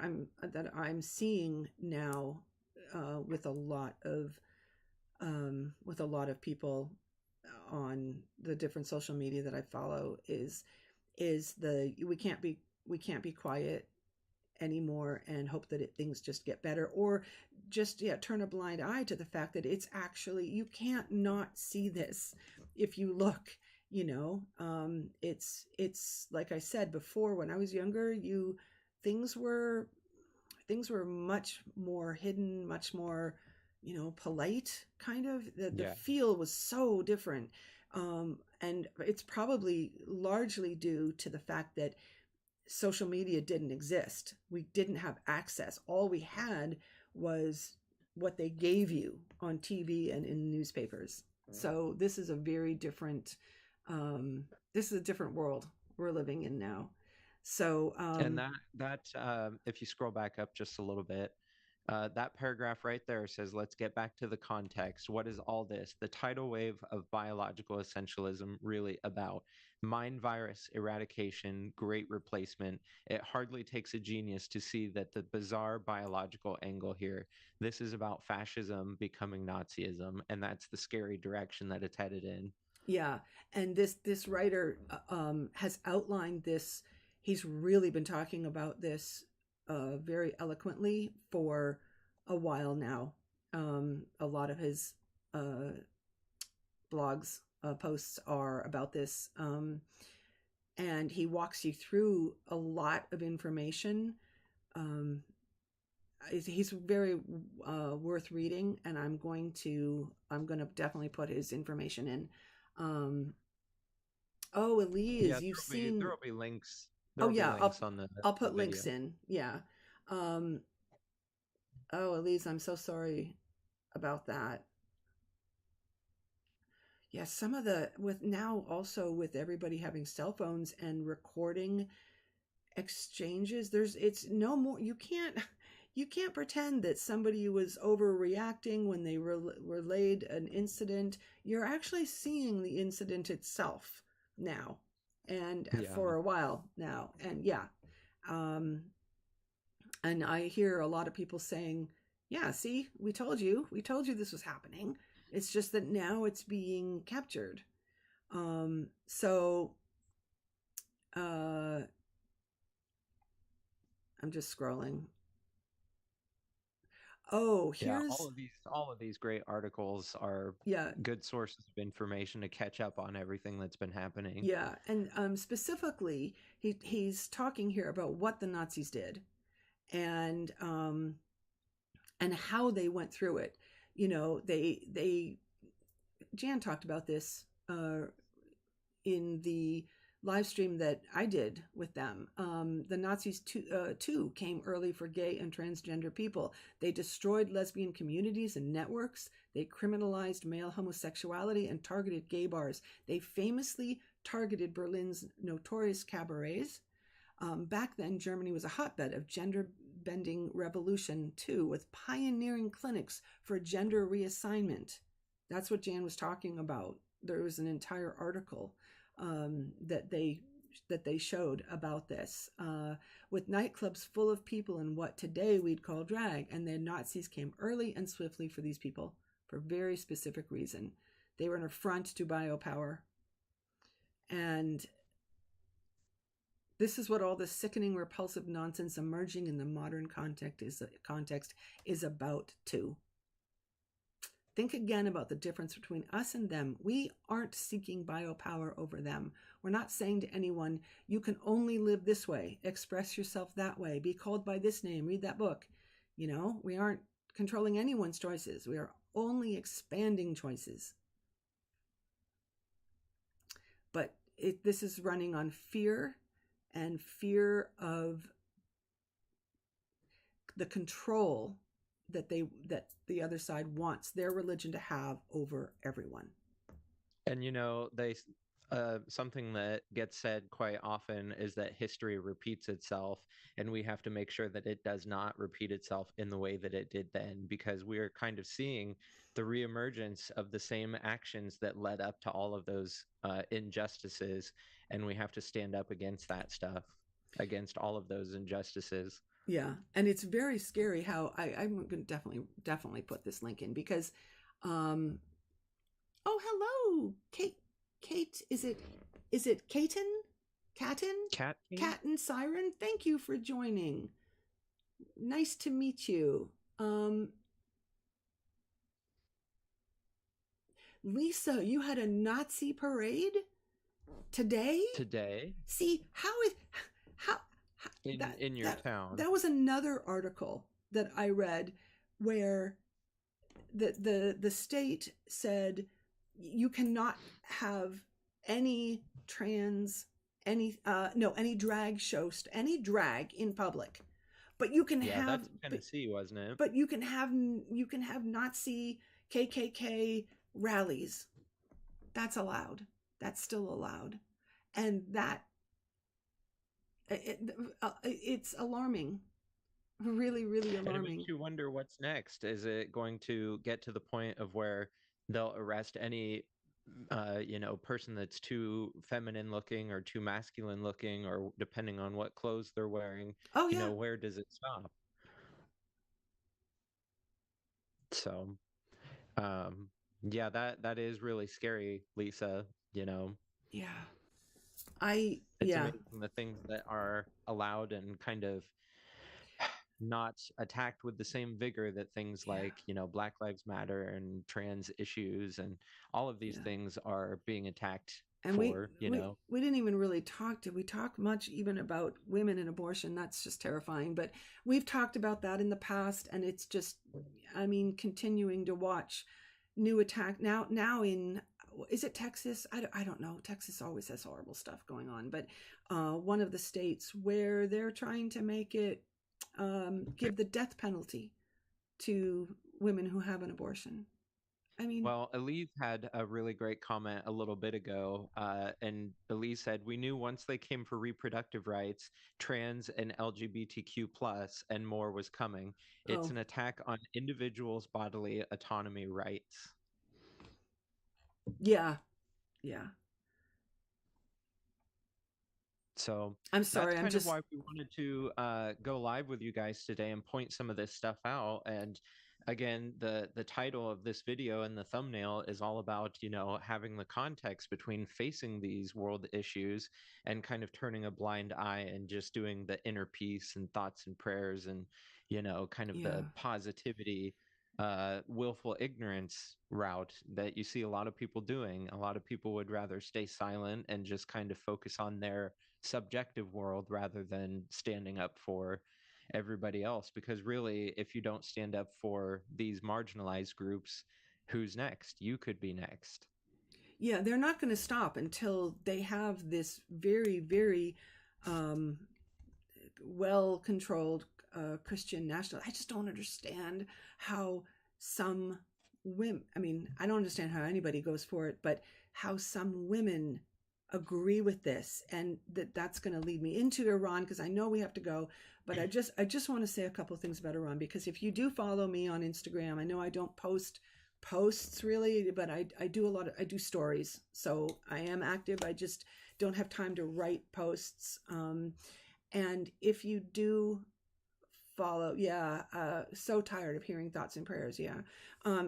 I'm seeing now, with a lot of people on the different social media that I follow, is the we can't be quiet anymore and hope that things just get better, or just, yeah, turn a blind eye to the fact that it's actually, you can't not see this if you look. It's like I said before, when I was younger, things were things were much more hidden, much more, polite, kind of. The Yeah. feel was so different. And it's probably largely due to the fact that social media didn't exist. We didn't have access. All we had was what they gave you on TV and in newspapers. So this is a very different, this is a different world we're living in now. So, And if you scroll back up just a little bit, that paragraph right there says, let's get back to the context. What is all this? The tidal wave of biological essentialism really about? Mind virus eradication, great replacement. It hardly takes a genius to see that the bizarre biological angle here. This is about fascism becoming Nazism, and that's the scary direction that it's headed in. yeah, and this writer, has outlined this. He's really been talking about this, very eloquently for a while now. A lot of his, blogs, posts are about this, and he walks you through a lot of information. Um, he's very, worth reading, and I'm going to definitely put his information in. Um, Oh, Yeah, Elise, you've there seen. will be links. There Oh will be yeah, links on I'll the put video. links in. Yeah. Um. Oh, Elise, I'm so sorry about that. Yeah, some of the, with now also with everybody having cell phones and recording exchanges, it's no more. You can't pretend that somebody was overreacting when they relayed an incident. You're actually seeing the incident itself now, and Yeah. for a while now, and yeah. Um, and I hear a lot of people saying, "Yeah, see, we told you this was happening. It's just that now it's being captured." So, uh, I'm just scrolling. Oh, Yeah, here's, all of these great articles are yeah, good sources of information to catch up on everything that's been happening. yeah, and, specifically, he's talking here about what the Nazis did, and, how they went through it. They Jan talked about this, in the live stream that I did with them. The Nazis too came early for gay and transgender people. They destroyed lesbian communities and networks. They criminalized male homosexuality and targeted gay bars. They famously targeted Berlin's notorious cabarets. Back then, Germany was a hotbed of gender bending revolution too, with pioneering clinics for gender reassignment. That's what Jan was talking about. There was an entire article, that they showed about this, with nightclubs full of people in what today we'd call drag. And the Nazis came early and swiftly for these people for a very specific reason. They were an affront to biopower, and This is what all the sickening, repulsive nonsense emerging in the modern context is about too. Think again about the difference between us and them. We aren't seeking biopower over them. We're not saying to anyone, you can only live this way, express yourself that way, be called by this name, read that book. You know, we aren't controlling anyone's choices. We are only expanding choices. But this is running on fear, and fear of the control that the other side wants their religion to have over everyone. And something that gets said quite often is that history repeats itself, and we have to make sure that it does not repeat itself in the way that it did then, because we are kind of seeing the reemergence of the same actions that led up to all of those injustices, and we have to stand up against that stuff, against all of those injustices. Yeah, and it's very scary how I'm going to definitely put this link in because, oh, hello, Kate, is it Katen? Katen Siren? Thank you for joining. Nice to meet you. Lisa, you had a Nazi parade today? See, how in your town? That was another article that I read where the state said you cannot have any drag show, any drag in public, but you can have. That's Tennessee, wasn't it? But you can have Nazi KKK rallies. That's allowed. That's still allowed, and it's alarming. Really, really alarming. And it makes you wonder what's next. Is it going to get to the point of where they'll arrest any person that's too feminine looking or too masculine looking, or depending on what clothes they're wearing? Oh yeah. Where does it stop? So yeah, that is really scary, Lisa. Yeah. It's amazing the things that are allowed and kind of not attacked with the same vigor that things like Black Lives Matter and trans issues and all of these things are being attacked. And we didn't even really did we talk much even about women and abortion? That's just terrifying, but we've talked about that in the past, and it's just, I mean, continuing to watch new attack now in, is it Texas? I don't know. Texas always has horrible stuff going on, but one of the states where they're trying to make it give the death penalty to women who have an abortion. I mean, well, Elise had a really great comment a little bit ago, and Elise said, "We knew once they came for reproductive rights, trans and LGBTQ plus and more was coming. It's an attack on individuals' bodily autonomy rights." Yeah. So I'm sorry, that's kind of why we wanted to go live with you guys today and point some of this stuff out. And again, the title of this video and the thumbnail is all about, having the context between facing these world issues and kind of turning a blind eye and just doing the inner peace and thoughts and prayers and, kind of the positivity, willful ignorance route that you see a lot of people doing. A lot of people would rather stay silent and just kind of focus on their subjective world rather than standing up for everybody else, because really, if you don't stand up for these marginalized groups, who's next? You could be next. Yeah, they're not going to stop until they have this very, very well-controlled Christian national. I just don't understand how some women, I mean, I don't understand how anybody goes for it, but how some women agree with this, and that's going to lead me into Iran, because I know we have to go, but I just want to say a couple of things about Iran, because if you do follow me on Instagram, I know I don't post posts really, but I do stories, so I am active. I just don't have time to write posts. And if you do follow, so tired of hearing thoughts and prayers.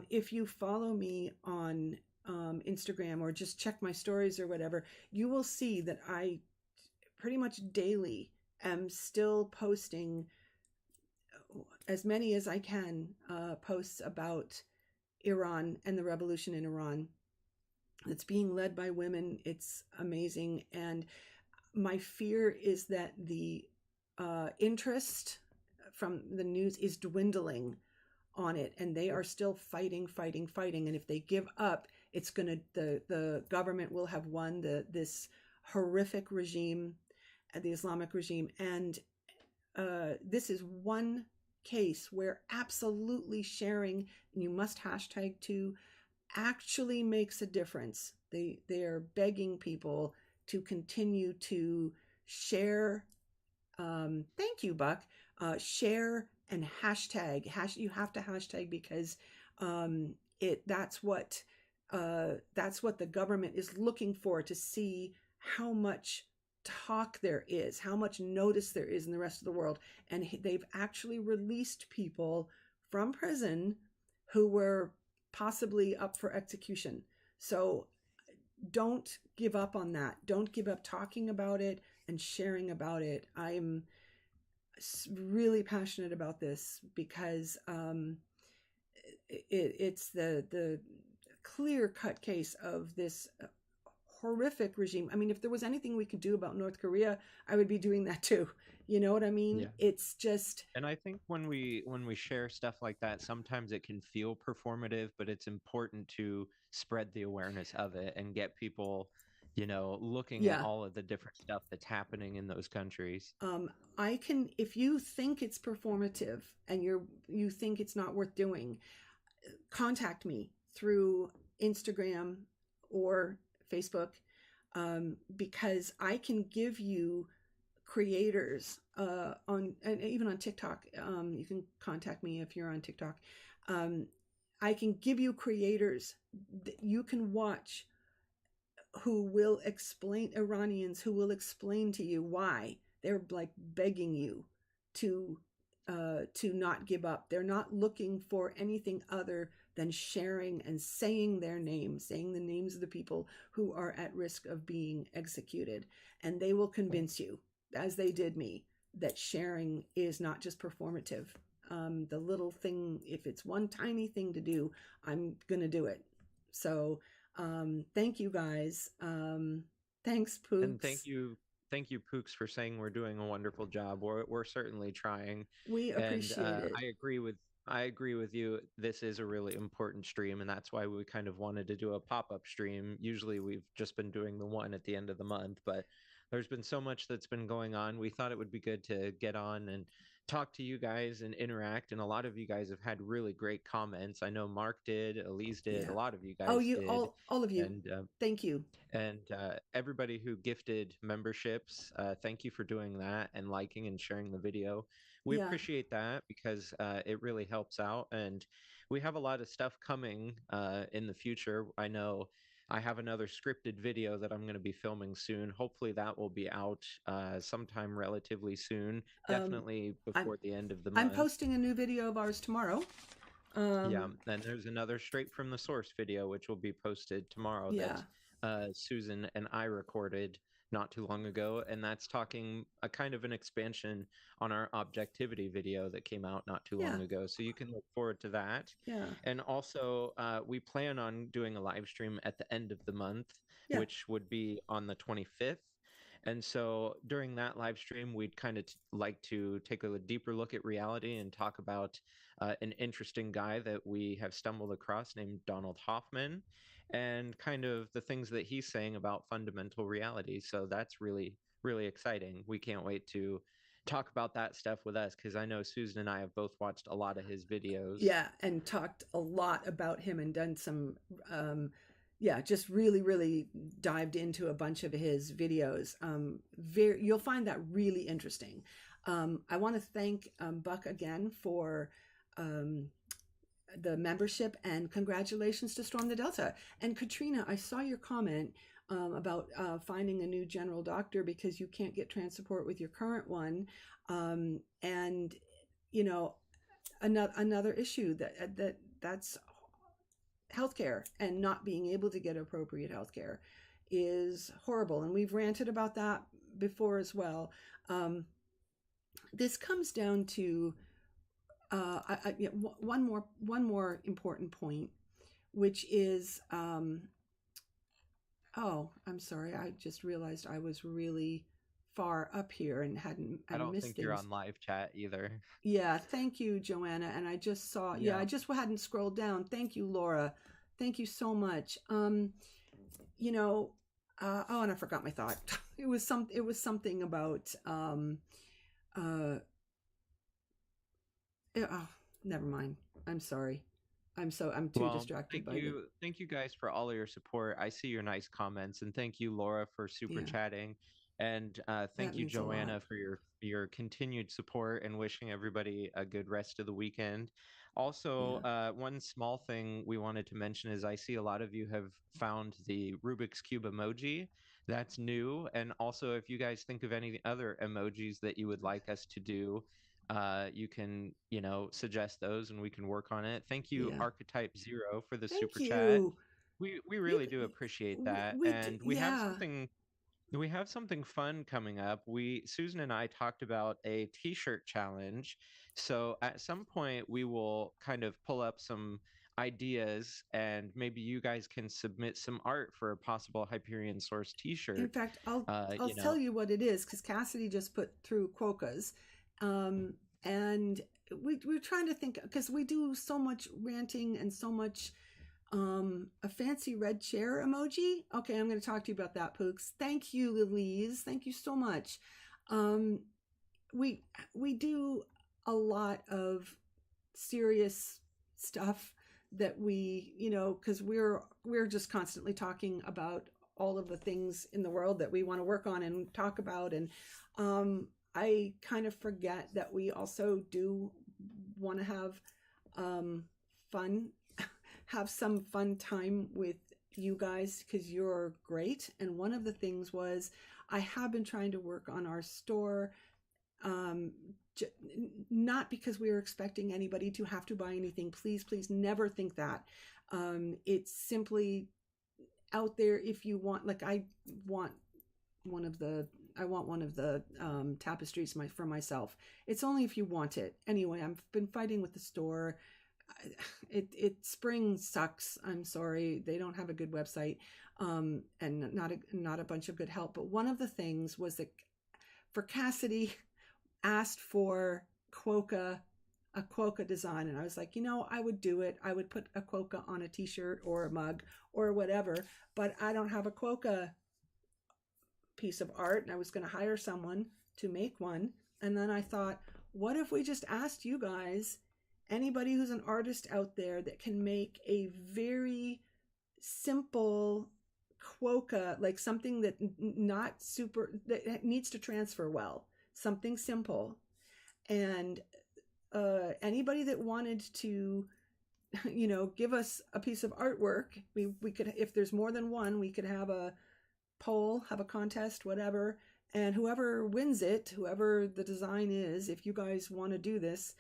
If you follow me on Instagram or just check my stories or whatever, you will see that I pretty much daily am still posting as many as I can, posts about Iran and the revolution in Iran. It's being led by women. It's amazing. And my fear is that the interest from the news is dwindling on it, and they are still fighting, fighting, fighting. And if they give up, it's gonna the government will have won this horrific regime, the Islamic regime. And this is one case where absolutely sharing, and you must hashtag too, actually makes a difference. They are begging people to continue to share. Thank you, Buck. Share and hashtag. You have to hashtag because that's what the government is looking for, to see how much talk there is, how much notice there is in the rest of the world. And they've actually released people from prison who were possibly up for execution. So don't give up on that. Don't give up talking about it and sharing about it. I'm really passionate about this because it's the clear-cut case of this horrific regime. I mean, if there was anything we could do about North Korea, I would be doing that too. You know what I mean? Yeah. It's just, And I think when we share stuff like that, sometimes it can feel performative, but it's important to spread the awareness of it and get people, looking at yeah. all of the different stuff that's happening in those countries. I can, if you think it's performative and you think it's not worth doing, contact me through Instagram or Facebook, because I can give you creators on, and even on TikTok. You can contact me if you're on TikTok. I can give you creators that you can watch who will explain, Iranians who will explain to you why they're like begging you to not give up. They're not looking for anything other than sharing and saying their names, saying the names of the people who are at risk of being executed. And they will convince you, as they did me, that sharing is not just performative. The little thing, if it's one tiny thing to do, I'm going to do it. So thank you guys. Thanks, Pooks. And thank you, Pooks, for saying we're doing a wonderful job. We're certainly trying. We appreciate And it. I agree with you. This is a really important stream, and that's why we kind of wanted to do a pop-up stream. Usually we've just been doing the one at the end of the month, but there's been so much that's been going on. We thought it would be good to get on and talk to you guys and interact. And a lot of you guys have had really great comments. I know Mark did, Elise did, Yeah. a lot of you Oh, guys you did. all of you. And thank you. and everybody who gifted memberships, thank you for doing that and liking and sharing the video. We Yeah. appreciate that because it really helps out. And we have a lot of stuff coming in the future. I know I have another scripted video that I'm going to be filming soon. Hopefully that will be out sometime relatively soon, definitely before the end of the month. I'm posting a new video of ours tomorrow. Yeah, and there's another straight from the source video, which will be posted tomorrow. Yeah. That Susan and I recorded not too long ago, and that's talking a kind of an expansion on our objectivity video that came out not too long ago. So you can look forward to that. Yeah. And also, we plan on doing a live stream at the end of the month, Yeah. which would be on the 25th. And so during that live stream, we'd kind of like to take a deeper look at reality and talk about an interesting guy that we have stumbled across named Donald Hoffman, and kind of the things that he's saying about fundamental reality. So that's really, really exciting. We can't wait to talk about that stuff with us, because I know Susan and I have both watched a lot of his videos. Yeah, and talked a lot about him and done some just really, really dived into a bunch of his videos. You'll find that really interesting. I want to thank Buck again for the membership, and congratulations to Storm the Delta. And Katrina, I saw your comment about finding a new general doctor because you can't get trans support with your current one. And, another issue that's healthcare, and not being able to get appropriate healthcare is horrible. And we've ranted about that before as well. Um, this comes down to yeah, one more important point, which is oh, I'm sorry, I just realized I was really far up here and hadn't I and don't missed think you're things. on live chat either. Yeah, thank you, Joanna. And I just saw, yeah, I Yeah. just hadn't scrolled down. Thank you, Laura. Thank you so much. You know, oh, and I forgot my thought. It was something about uh oh, never mind. I'm sorry. I'm too Well, distracted by the thank you guys for all of your support. I see your nice comments, and thank you, Laura, for super yeah, chatting, and that thank you, means a lot. Joanna, for your continued support and wishing everybody a good rest of the weekend. Also, Yeah. one small thing we wanted to mention is I see a lot of you have found the Rubik's Cube emoji. That's new, and also if you guys think of any other emojis that you would like us to do, you can, suggest those and we can work on it. Thank you, Yeah. Archetype Zero, for the Thank super chat. you. We You really do appreciate that, we and yeah. we have something fun coming up. Susan and I talked about a t-shirt challenge. So at some point we will kind of pull up some ideas, and maybe you guys can submit some art for a possible Hyperion Source In t-shirt. fact, Uh, I'll you tell know, you what it is because Cassidy just put through quokkas, um, and we're trying to think because we do so much ranting and so much a fancy red chair emoji. Okay, I'm going to talk to you about that, Pooks. Thank you, Lilies. Thank you so much. Um, we we do a lot of serious stuff that we, because we're just constantly talking about all of the things in the world that we want to work on and talk about, and I kind of forget that we also do want to have fun, have some fun time with you guys because you're great. And one of the things was I have been trying to work on our store, um, not because we are expecting anybody to have to buy anything. Please, please never think that. It's simply out there if you want. Like want one of the I want one of the tapestries for myself. It's only if you want it. Anyway, I've been fighting with the store. Spring sucks. I'm sorry, they don't have a good website, and not a bunch of good help. But one of the things was that for Cassidy asked for quokka a quokka design, and I was like, I would do it. I would put a quokka on a t-shirt or a mug or whatever, but I don't have a quokka piece of art, and I was going to hire someone to make one. And then I thought, what if we just asked you guys, anybody who's an artist out there that can make a very simple quokka, like something that not super that needs to transfer well, something simple. And anybody that wanted to give us a piece of artwork, we could, if there's more than one, we could have a poll, have a contest, whatever, and whoever wins it, whoever the design is, if you guys want to do this,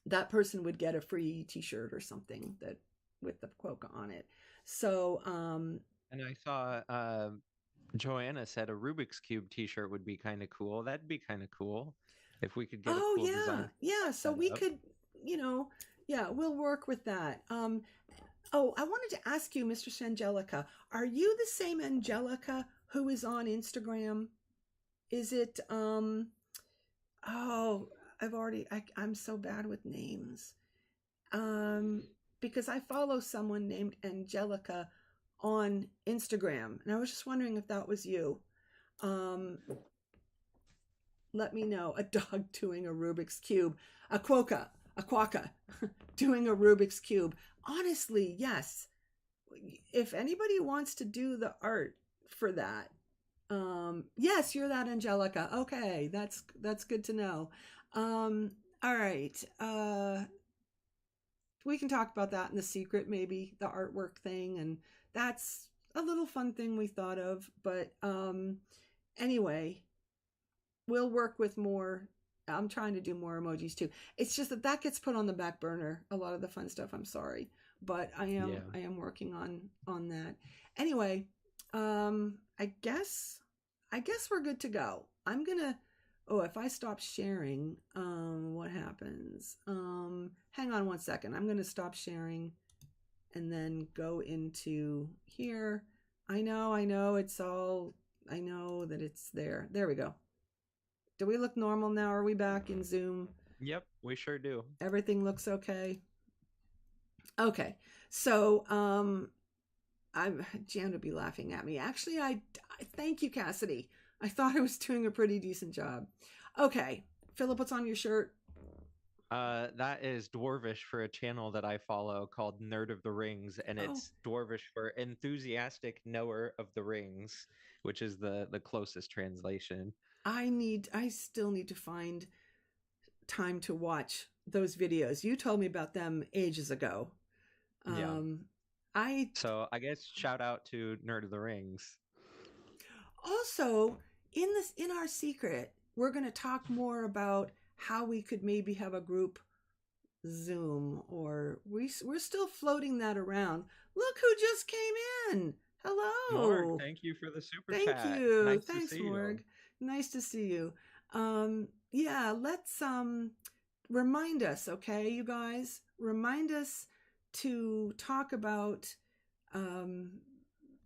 that person would get a free t-shirt or something that with the quokka on it. So and I saw Joanna said a Rubik's Cube t-shirt would be kind of cool. That'd be kind of cool if we could get a oh cool yeah, design yeah, so set we up. could, you know yeah, we'll work with that. Oh, I wanted to ask you, Mistress Angelica, are you the same Angelica who is on Instagram? Is it oh, I'm so bad with names. Um because I follow someone named Angelica on Instagram, and I was just wondering if that was you. Um Let me know. A dog doing a Rubik's cube, a quokka doing a Rubik's cube. Honestly, yes. If anybody wants to do the art for that, yes, you're that Angelica. Okay, that's good to know. All right. We can talk about that in the secret, maybe the artwork thing, and that's a little fun thing we thought of. But anyway, we'll work with more. I'm trying to do more emojis too. It's just that gets put on the back burner. A lot of the fun stuff. I'm sorry, but Yeah. I am working on that. Anyway, I guess I guess we're good to go. I'm gonna. Oh, if I stop sharing, what happens? Hang on one second. I'm gonna stop sharing and then go into here. I know, it's all. I know that it's there. There we go. Do we look normal now? Are we back in Zoom? Yep, we sure do. Everything looks okay. Okay, so I'm Jan would be laughing at me. Actually, I thank you, Cassidy. I thought I was doing a pretty decent job. Okay, Philip, what's on your shirt? That is Dwarvish for a channel that I follow called Nerd of the Rings, and Oh, it's Dwarvish for enthusiastic knower of the rings, which is the closest translation. I still need to find time to watch those videos. You told me about them ages ago. Yeah. Um, I So I guess shout out to Nerd of the Rings. also in our secret, we're going to talk more about how we could maybe have a group Zoom, or we're still floating that around. Look who just came in. Mark, Hello. thank you for the super Thank chat. you. Nice to Thanks, see you. Morg. Nice to see you. Yeah, let's remind us, okay, you guys? Remind us to talk about um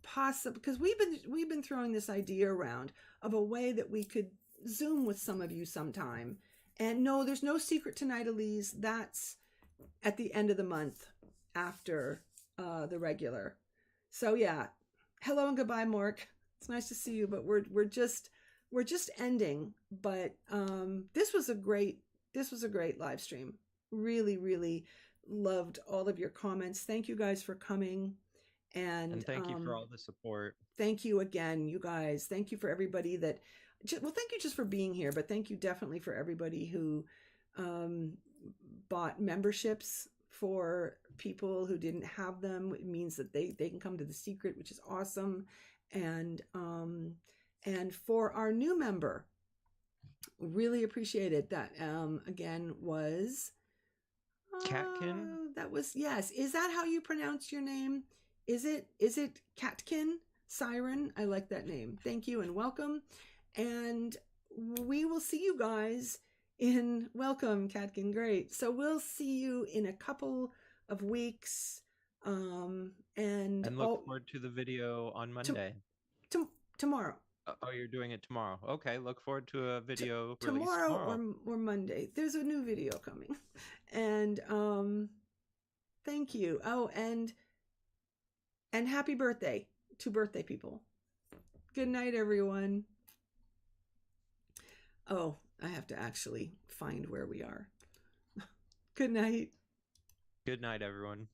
possible, because we've been throwing this idea around of a way that we could Zoom with some of you sometime. And no, there's no secret tonight, Elise. That's at the end of the month after the regular. So yeah, hello and goodbye, Mork. It's nice to see you, but we're just ending. But this was a great live stream. Really, really loved all of your comments. Thank you guys for coming, and And thank you for all the support. thank you again, you guys. Thank you for everybody that. Well, thank you just for being here, but thank you definitely for everybody who um, bought memberships for people who didn't have them. It means that they can come to the secret, which is awesome. And for our new member, really appreciate it. That again was Catkin? that was, yes. Is that how you pronounce your name? Is it Catkin Siren? I like that name. Thank you and welcome. And we will see you guys in welcome, Catkin. Great. So we'll see you in a couple of weeks. And And look forward to the video on to, Monday. tomorrow. Oh, you're doing it tomorrow. Okay, look forward to a T- video release tomorrow tomorrow. or Monday. There's a new video coming. And thank you. Oh, and happy birthday to birthday people. Good night, everyone. Oh, I have to actually find where we are. Good night. Good night, everyone.